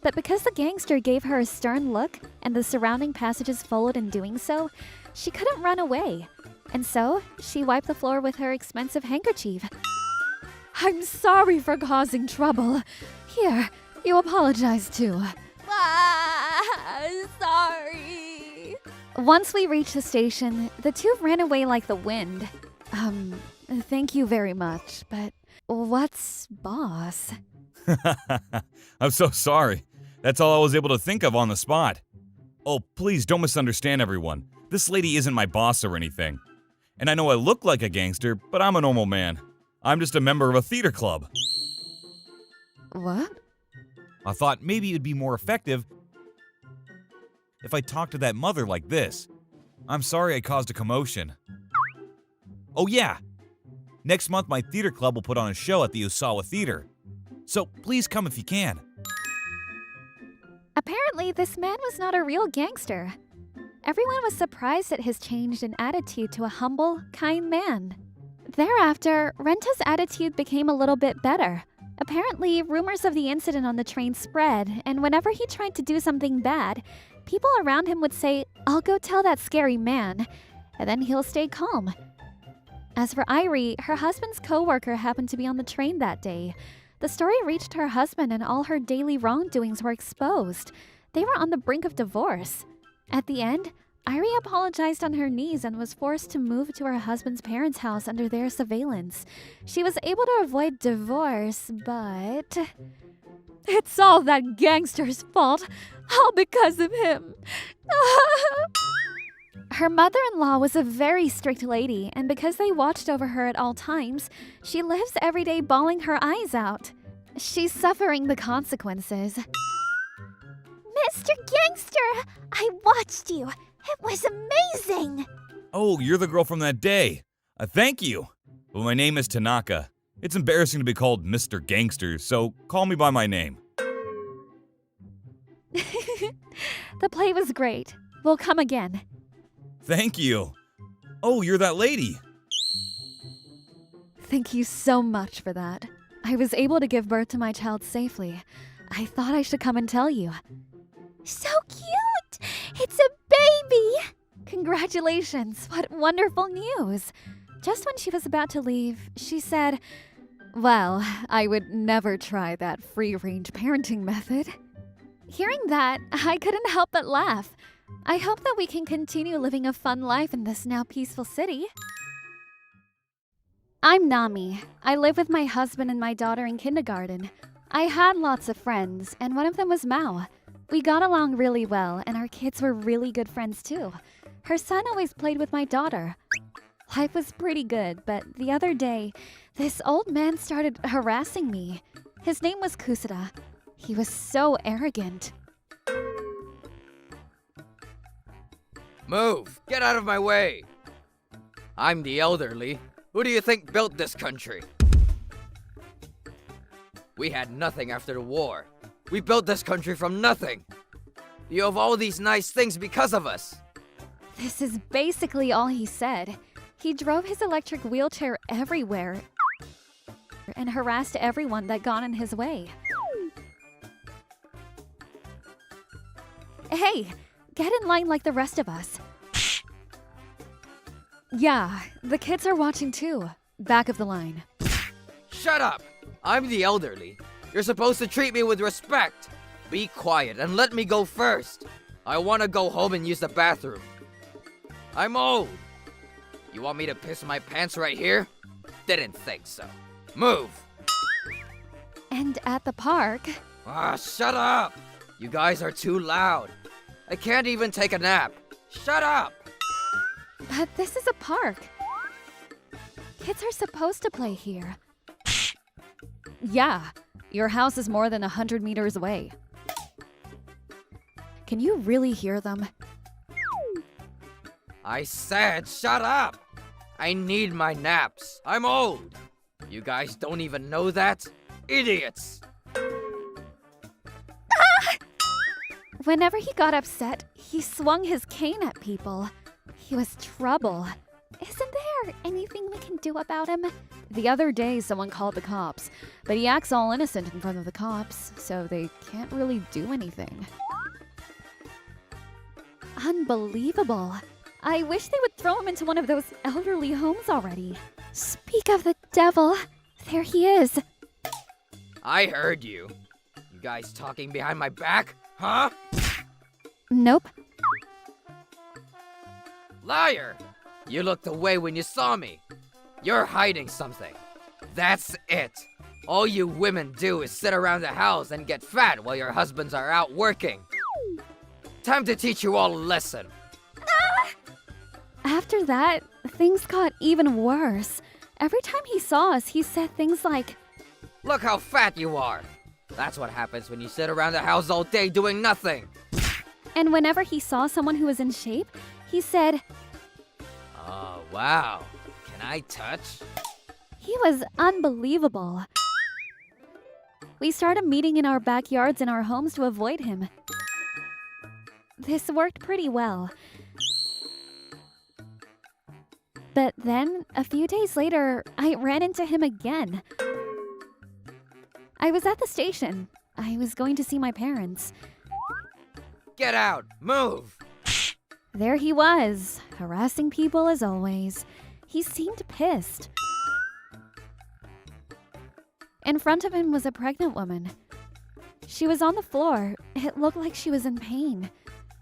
But because the gangster gave her a stern look and the surrounding passages followed in doing so, she couldn't run away. And so, she wiped the floor with her expensive handkerchief. I'm sorry for causing trouble. Here, you apologize too. Sorry. Once we reached the station, the two ran away like the wind. Thank you very much, but what's boss? I'm so sorry. That's all I was able to think of on the spot. Oh, please don't misunderstand everyone. This lady isn't my boss or anything. And I know I look like a gangster, but I'm a normal man. I'm just a member of a theater club. What? I thought maybe it'd be more effective if I talked to that mother like this. I'm sorry I caused a commotion. Oh yeah, next month my theater club will put on a show at the Usawa Theater. So please come if you can. Apparently, this man was not a real gangster. Everyone was surprised at his change in attitude to a humble, kind man. Thereafter, Renta's attitude became a little bit better. Apparently, rumors of the incident on the train spread, and whenever he tried to do something bad, people around him would say, "I'll go tell that scary man," and then he'll stay calm. As for Irie, her husband's co-worker happened to be on the train that day. The story reached her husband and all her daily wrongdoings were exposed. They were on the brink of divorce. At the end, Irie apologized on her knees and was forced to move to her husband's parents' house under their surveillance. She was able to avoid divorce, but... It's all that gangster's fault. All because of him. Her mother-in-law was a very strict lady, and because they watched over her at all times, she lives every day bawling her eyes out. She's suffering the consequences. Mr. Gangster, I watched you. It was amazing. Oh, you're the girl from that day. Thank you. Well, my name is Tanaka. It's embarrassing to be called Mr. Gangster, so call me by my name. The play was great. We'll come again. Thank you. Oh, you're that lady. Thank you so much for that. I was able to give birth to my child safely. I thought I should come and tell you. So cute! It's a baby! Congratulations, what wonderful news! Just when she was about to leave, she said, "Well, I would never try that free-range parenting method." Hearing that, I couldn't help but laugh. I hope that we can continue living a fun life in this now peaceful city. I'm Nami. I live with my husband and my daughter in kindergarten. I had lots of friends, and one of them was Mao. We got along really well, and our kids were really good friends too. Her son always played with my daughter. Life was pretty good, but the other day, this old man started harassing me. His name was Kusada. He was so arrogant. Move! Get out of my way! I'm the elderly. Who do you think built this country? We had nothing after the war. We built this country from nothing. You have all these nice things because of us. This is basically all he said. He drove his electric wheelchair everywhere and harassed everyone that got in his way. Hey, get in line like the rest of us. Yeah, the kids are watching too. Back of the line. Shut up! I'm the elderly. You're supposed to treat me with respect. Be quiet and let me go first. I want to go home and use the bathroom. I'm old. You want me to piss my pants right here? Didn't think so. Move! And at the park... Ah, shut up! You guys are too loud. I can't even take a nap. Shut up! But this is a park. Kids are supposed to play here. Yeah, your house is more than 100 meters away. Can you really hear them? I said shut up! I need my naps. I'm old. You guys don't even know that? Idiots! Whenever he got upset, he swung his cane at people. He was trouble. Isn't there anything we can do about him? The other day, someone called the cops, but he acts all innocent in front of the cops, so they can't really do anything. Unbelievable. I wish they would throw him into one of those elderly homes already. Speak of the devil. There he is. I heard you. You guys talking behind my back? Huh? Nope. Liar! You looked away when you saw me. You're hiding something. That's it. All you women do is sit around the house and get fat while your husbands are out working. Time to teach you all a lesson. After that, things got even worse. Every time he saw us, he said things like, Look how fat you are. That's what happens when you sit around the house all day doing nothing. and whenever he saw someone who was in shape, he said, Oh, wow. Can I touch? He was unbelievable. We started meeting in our backyards and our homes to avoid him. This worked pretty well. But then, a few days later, I ran into him again. I was at the station. I was going to see my parents. Get out! Move! There he was, harassing people as always. He seemed pissed. In front of him was a pregnant woman. She was on the floor. It looked like she was in pain.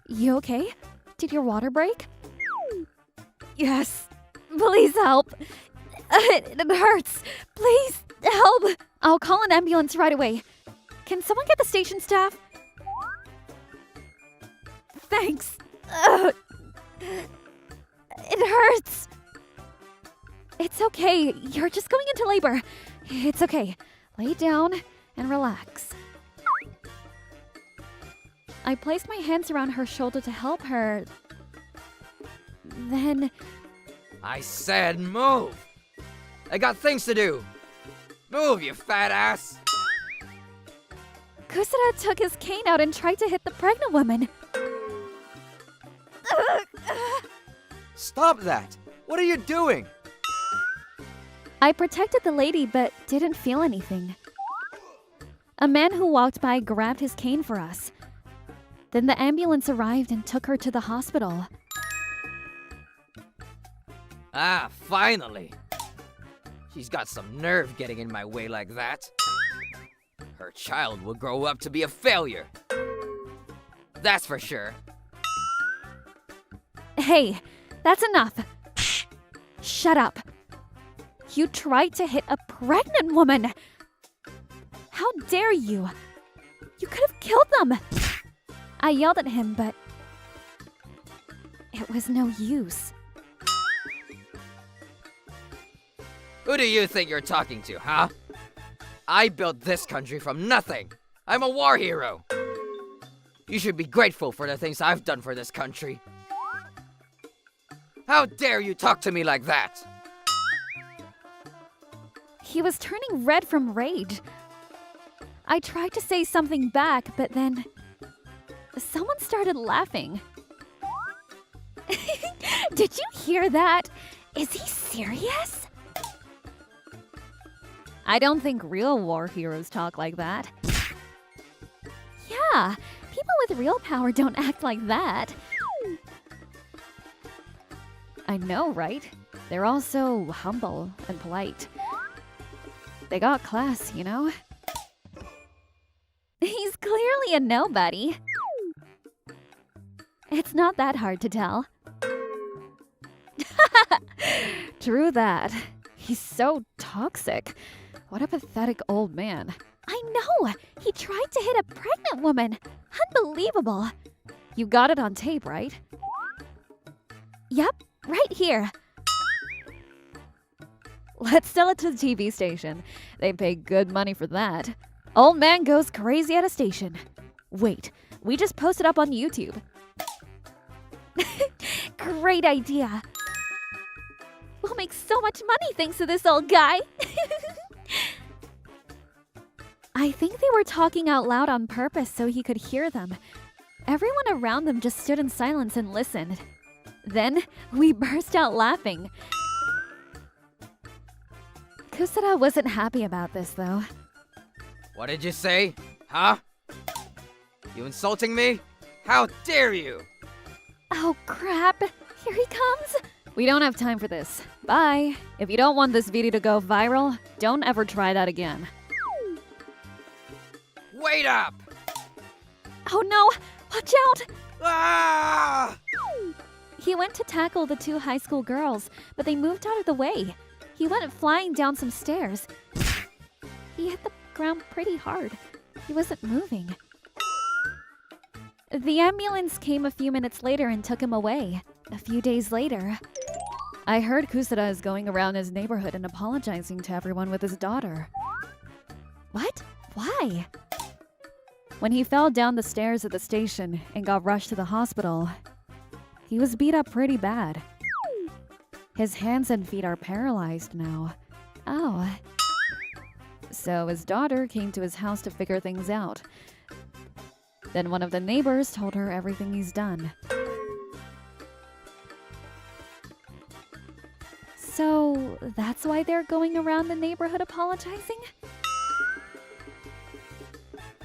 You okay? Did your water break? Yes. Please help. It hurts. Please help. I'll call an ambulance right away. Can someone get the station staff? Thanks. It hurts. It's okay. You're just going into labor. It's okay. Lay down and relax. I placed my hands around her shoulder to help her. Then... I said move! I got things to do! Move, you fat ass! Kusada took his cane out and tried to hit the pregnant woman. Stop that! What are you doing? I protected the lady but didn't feel anything. A man who walked by grabbed his cane for us. Then the ambulance arrived and took her to the hospital. Ah, finally! She's got some nerve getting in my way like that. Her child will grow up to be a failure. That's for sure. Hey, that's enough. Shut up. You tried to hit a pregnant woman. How dare you? You could have killed them. I yelled at him, but it was no use. Who do you think you're talking to, huh? I built this country from nothing. I'm a war hero. You should be grateful for the things I've done for this country. How dare you talk to me like that? He was turning red from rage. I tried to say something back, but then someone started laughing. Did you hear that? Is he serious? I don't think real war heroes talk like that. Yeah, people with real power don't act like that. I know, right? They're all so humble and polite. They got class, you know? He's clearly a nobody. It's not that hard to tell. True that. He's so toxic. What a pathetic old man. I know! He tried to hit a pregnant woman! Unbelievable! You got it on tape, right? Yep, right here. Let's sell it to the TV station. They pay good money for that. Old man goes crazy at a station. Wait, we just posted up on YouTube. Great idea. We'll make so much money thanks to this old guy. I think they were talking out loud on purpose so he could hear them. Everyone around them just stood in silence and listened. Then we burst out laughing. Kusada wasn't happy about this, though. What did you say? Huh? You insulting me? How dare you? Oh, crap. Here he comes. We don't have time for this. Bye. If you don't want this video to go viral, don't ever try that again. Wait up! Oh no! Watch out! Ah! He went to tackle the two high school girls, but they moved out of the way. He went flying down some stairs. He hit the ground pretty hard. He wasn't moving. The ambulance came a few minutes later and took him away. A few days later, I heard Kusada is going around his neighborhood and apologizing to everyone with his daughter. What? Why? When he fell down the stairs at the station and got rushed to the hospital, he was beat up pretty bad. His hands and feet are paralyzed now. Oh. So his daughter came to his house to figure things out. Then one of the neighbors told her everything he's done. So that's why they're going around the neighborhood apologizing?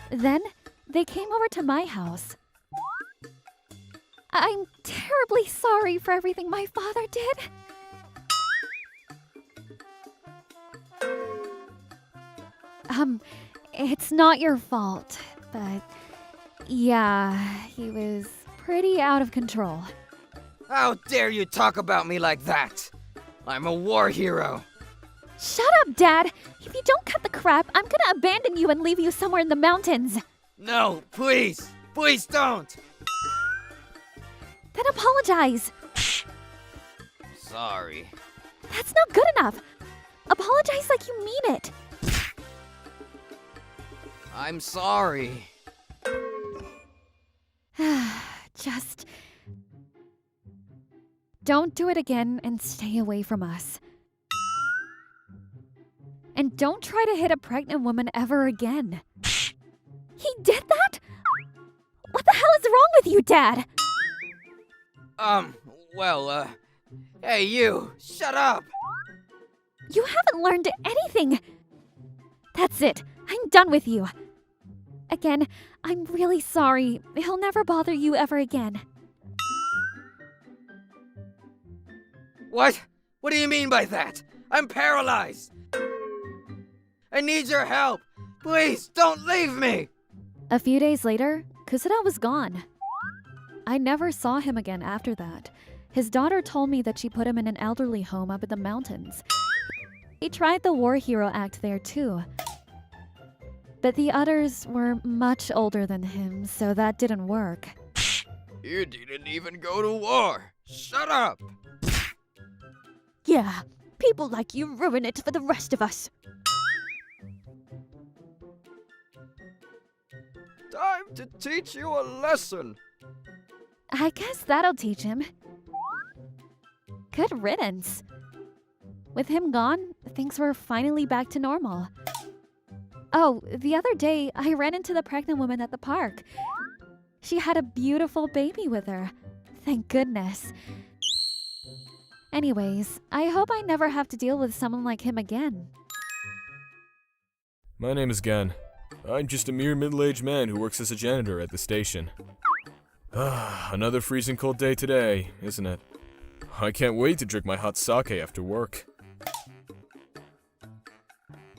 Then they came over to my house. I'm terribly sorry for everything my father did. It's not your fault, but yeah, he was pretty out of control. How dare you talk about me like that? I'm a war hero. Shut up, Dad! If you don't cut the crap, I'm gonna abandon you and leave you somewhere in the mountains. No, please! Please don't! Then apologize. Sorry. That's not good enough. Apologize like you mean it. I'm sorry. Just don't do it again and stay away from us. And don't try to hit a pregnant woman ever again. He did that? What the hell is wrong with you, Dad? Hey you, shut up! You haven't learned anything. That's it. I'm done with you. Again, I'm really sorry. He'll never bother you ever again. What? What do you mean by that? I'm paralyzed! I need your help! Please, don't leave me! A few days later, Kusada was gone. I never saw him again after that. His daughter told me that she put him in an elderly home up in the mountains. He tried the war hero act there too. But the others were much older than him, so that didn't work. You didn't even go to war! Shut up! Yeah, people like you ruin it for the rest of us. Time to teach you a lesson! I guess that'll teach him. Good riddance. With him gone, things were finally back to normal. Oh, the other day, I ran into the pregnant woman at the park. She had a beautiful baby with her. Thank goodness. Anyways, I hope I never have to deal with someone like him again. My name is Gen. I'm just a mere middle-aged man who works as a janitor at the station. Another freezing cold day today, isn't it? I can't wait to drink my hot sake after work.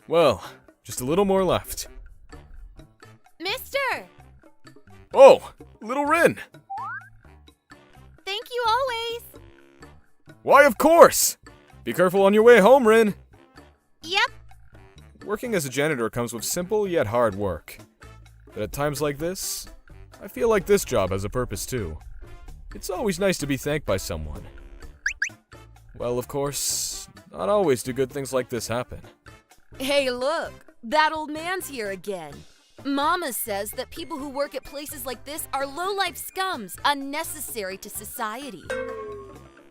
Well, just a little more left. Mister! Oh, little Rin! Thank you always! Why, of course! Be careful on your way home, Rin! Yep. Working as a janitor comes with simple yet hard work. But at times like this, I feel like this job has a purpose too. It's always nice to be thanked by someone. Well, of course, not always do good things like this happen. Hey, look, that old man's here again. Mama says that people who work at places like this are low-life scums, unnecessary to society.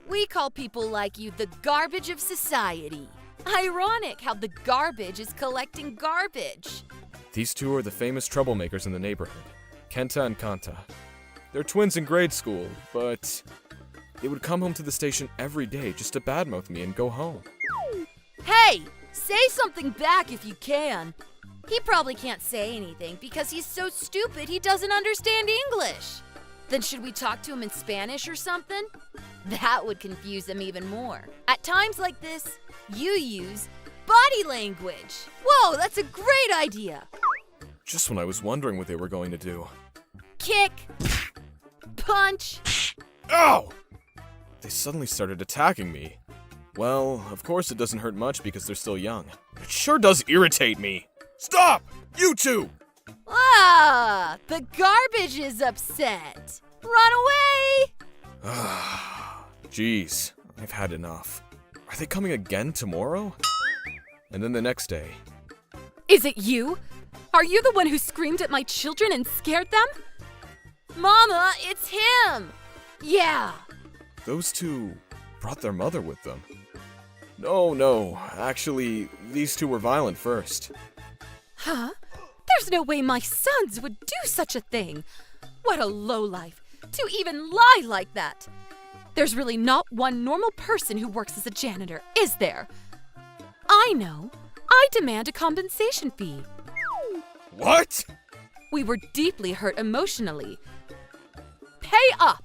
We call people like you the garbage of society. Ironic how the garbage is collecting garbage. These two are the famous troublemakers in the neighborhood, Kenta and Kanta. They're twins in grade school, but they would come home to the station every day just to badmouth me and go home. Hey, say something back if you can. He probably can't say anything because he's so stupid he doesn't understand English. Then should we talk to him in Spanish or something? That would confuse him even more. At times like this, you use body language. Whoa, that's a great idea. Just when I was wondering what they were going to do. Kick. Punch. Ow! They suddenly started attacking me. Well, of course it doesn't hurt much because they're still young. It sure does irritate me. Stop! You two! Ah, the garbage is upset. Run away! Jeez, I've had enough. Are they coming again tomorrow? And then the next day. Is it you? Are you the one who screamed at my children and scared them? Mama, it's him! Yeah. Those two brought their mother with them. No, actually, these two were violent first. Huh? There's no way my sons would do such a thing. What a lowlife, to even lie like that. There's really not one normal person who works as a janitor, is there? I know. I demand a compensation fee. What? We were deeply hurt emotionally. Pay up!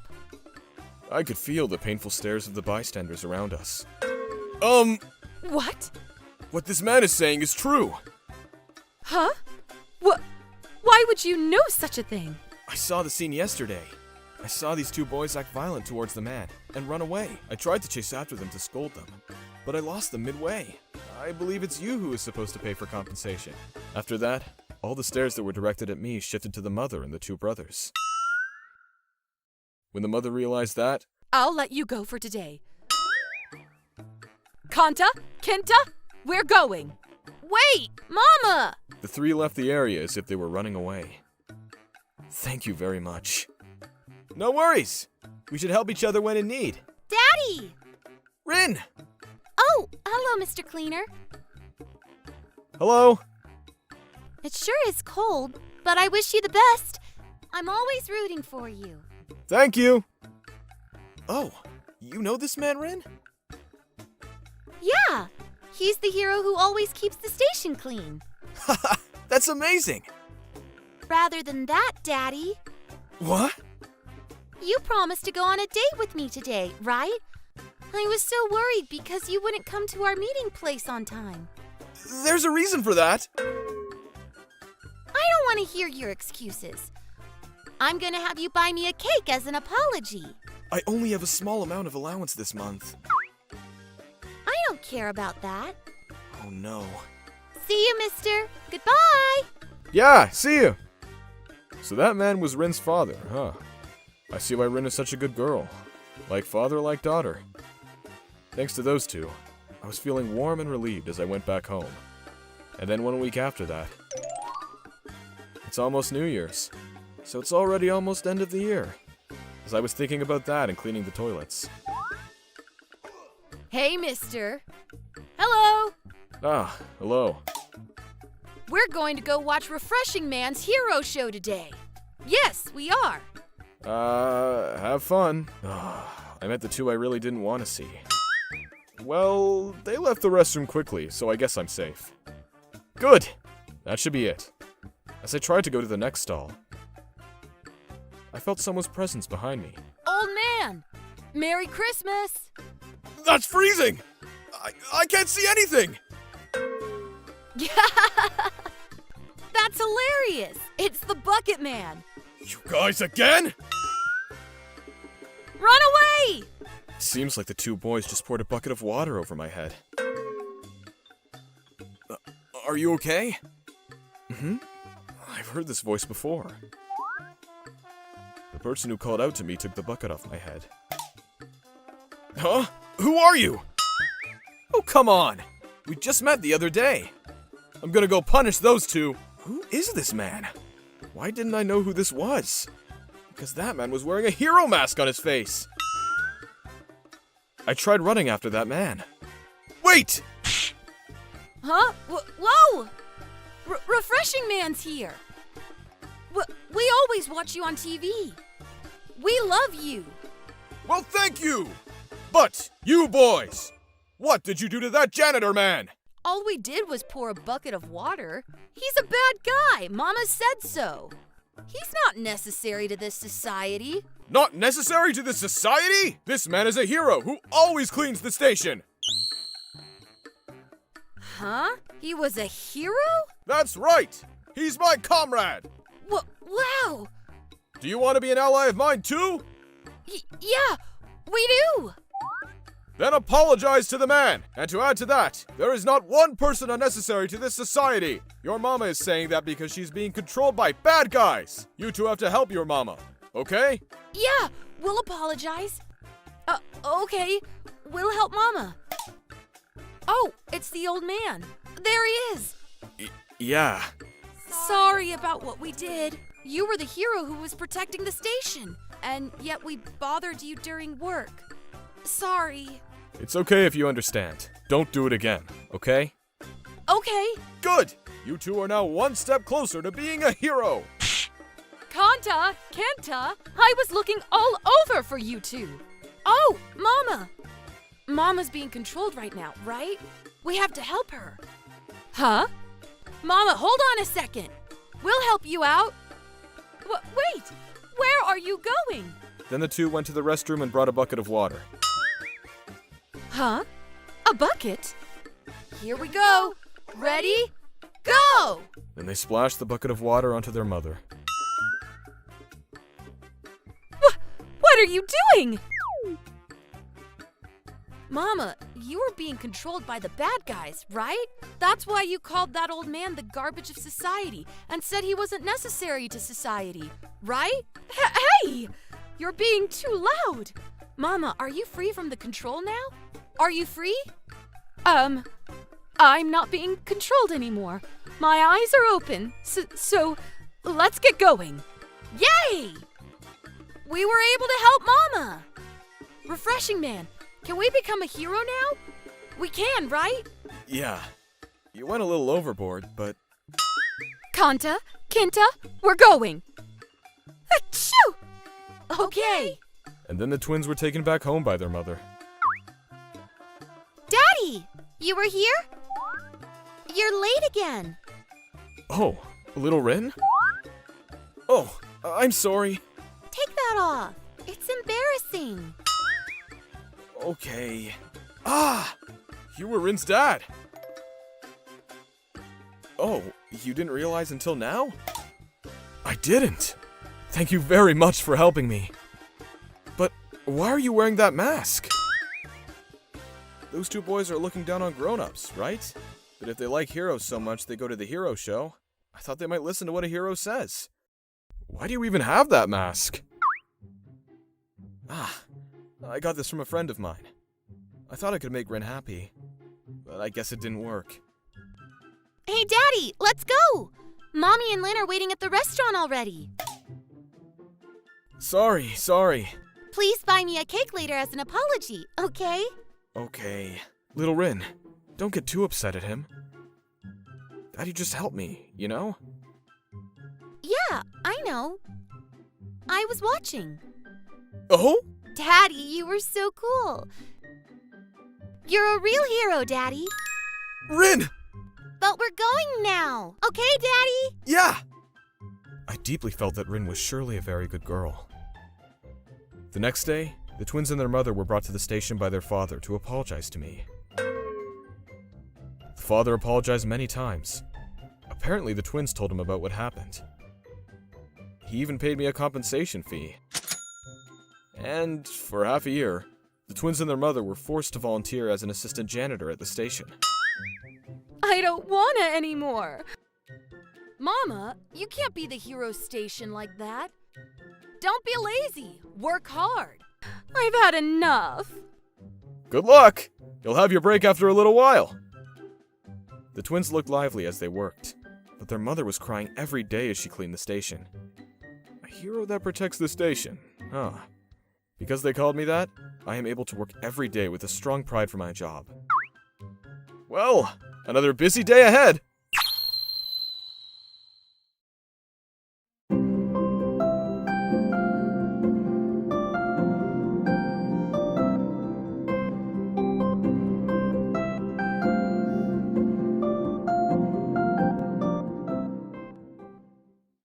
I could feel the painful stares of the bystanders around us. What? What this man is saying is true. Huh? Why would you know such a thing? I saw the scene yesterday. I saw these two boys act violent towards the man and run away. I tried to chase after them to scold them, but I lost them midway. I believe it's you who is supposed to pay for compensation. After that, all the stares that were directed at me shifted to the mother and the two brothers. When the mother realized that, I'll let you go for today. Kanta? Kenta? We're going. Wait, Mama! the three left the area as if they were running away. Thank you very much. No worries. We should help each other when in need. Daddy! Rin! Oh, hello, Mr. Cleaner. Hello? It sure is cold, but I wish you the best. I'm always rooting for you. Thank you. Oh, you know this man, Rin? Yeah, he's the hero who always keeps the station clean. Haha, that's amazing. Rather than that, Daddy, What? you promised to go on a date with me today, right? I was so worried because you wouldn't come to our meeting place on time. There's a reason for that. I don't want to hear your excuses. I'm gonna have you buy me a cake as an apology. I only have a small amount of allowance this month. I don't care about that. Oh no. See you, mister. Goodbye. Yeah, see you. So that man was Rin's father, huh? I see why Rin is such a good girl. Like father, like daughter. Thanks to those two, I was feeling warm and relieved as I went back home. And then 1 week after that, it's almost New Year's. So it's already almost end of the year. As I was thinking about that and cleaning the toilets. Hey, mister. Hello. Ah, hello. We're going to go watch Refreshing Man's hero show today. Yes, we are. Have fun. I met the two I really didn't want to see. Well, they left the restroom quickly, so I guess I'm safe. Good! That should be it. As I tried to go to the next stall, I felt someone's presence behind me. Old man! Merry Christmas! That's freezing! I can't see anything! That's hilarious! It's the Bucket Man! You guys again? Run away! Seems like the two boys just poured a bucket of water over my head. Are you okay? Mm-hmm. I've heard this voice before. The person who called out to me took the bucket off my head. Huh? Who are you? Oh, come on! We just met the other day. I'm gonna go punish those two. Who is this man? Why didn't I know who this was? Because that man was wearing a hero mask on his face. I tried running after that man. Wait! Huh? Whoa! Refreshing Man's here! We always watch you on TV. We love you. Well, thank you! But, you boys! What did you do to that janitor man? All we did was pour a bucket of water. He's a bad guy. Mama said so. He's not necessary to this society. Not necessary to this society? This man is a hero who always cleans the station. Huh? He was a hero? That's right! He's my comrade! Wow! Do you want to be an ally of mine too? Yeah, we do! Then apologize to the man! And to add to that, there is not one person unnecessary to this society! Your mama is saying that because she's being controlled by bad guys! You two have to help your mama, okay? Yeah, we'll apologize. Okay, we'll help Mama. Oh, it's the old man. There he is! Yeah. Sorry about what we did. You were the hero who was protecting the station, and yet we bothered you during work. Sorry. It's okay if you understand. Don't do it again, okay? Okay. Good! You two are now one step closer to being a hero! Kenta, I was looking all over for you two. Oh, Mama! Mama's being controlled right now, right? We have to help her. Huh? Mama, hold on a second. We'll help you out. Wait, where are you going? Then the two went to the restroom and brought a bucket of water. Huh? A bucket? Here we go. Ready? Go! Then they splashed the bucket of water onto their mother. What are you doing? Mama, you were being controlled by the bad guys, right? That's why you called that old man the garbage of society and said he wasn't necessary to society, right? Hey! You're being too loud! Mama, are you free from the control now? Are you free? I'm not being controlled anymore. My eyes are open, so let's get going. Yay! We were able to help Mama! Refreshing Man, can we become a hero now? We can, right? Yeah. You went a little overboard, but... Kenta, we're going. Achoo! Okay. And then the twins were taken back home by their mother. Daddy! You were here? You're late again. Oh, little Rin? Oh, I'm sorry. Take that off. It's embarrassing. Okay. Ah! You were Rin's dad. Oh, you didn't realize until now? I didn't. Thank you very much for helping me. But why are you wearing that mask? Those two boys are looking down on grown-ups, right? But if they like heroes so much they go to the hero show, I thought they might listen to what a hero says. Why do you even have that mask? Ah, I got this from a friend of mine. I thought I could make Rin happy, but I guess it didn't work. Hey, Daddy, let's go! Mommy and Lynn are waiting at the restaurant already. Sorry. Please buy me a cake later as an apology, okay? Okay. Little Rin, don't get too upset at him. Daddy just helped me, you know? Yeah, I know. I was watching. Oh? Daddy, you were so cool. You're a real hero, Daddy. Rin! But we're going now. Okay, Daddy? Yeah! I deeply felt that Rin was surely a very good girl. The next day, the twins and their mother were brought to the station by their father to apologize to me. The father apologized many times. Apparently, the twins told him about what happened. He even paid me a compensation fee. And for half a year, the twins and their mother were forced to volunteer as an assistant janitor at the station. I don't wanna anymore. Mama, you can't be the hero station like that. Don't be lazy. Work hard. I've had enough. Good luck! You'll have your break after a little while. The twins looked lively as they worked, but their mother was crying every day as she cleaned the station. A hero that protects the station, huh? Because they called me that, I am able to work every day with a strong pride for my job. Well, another busy day ahead!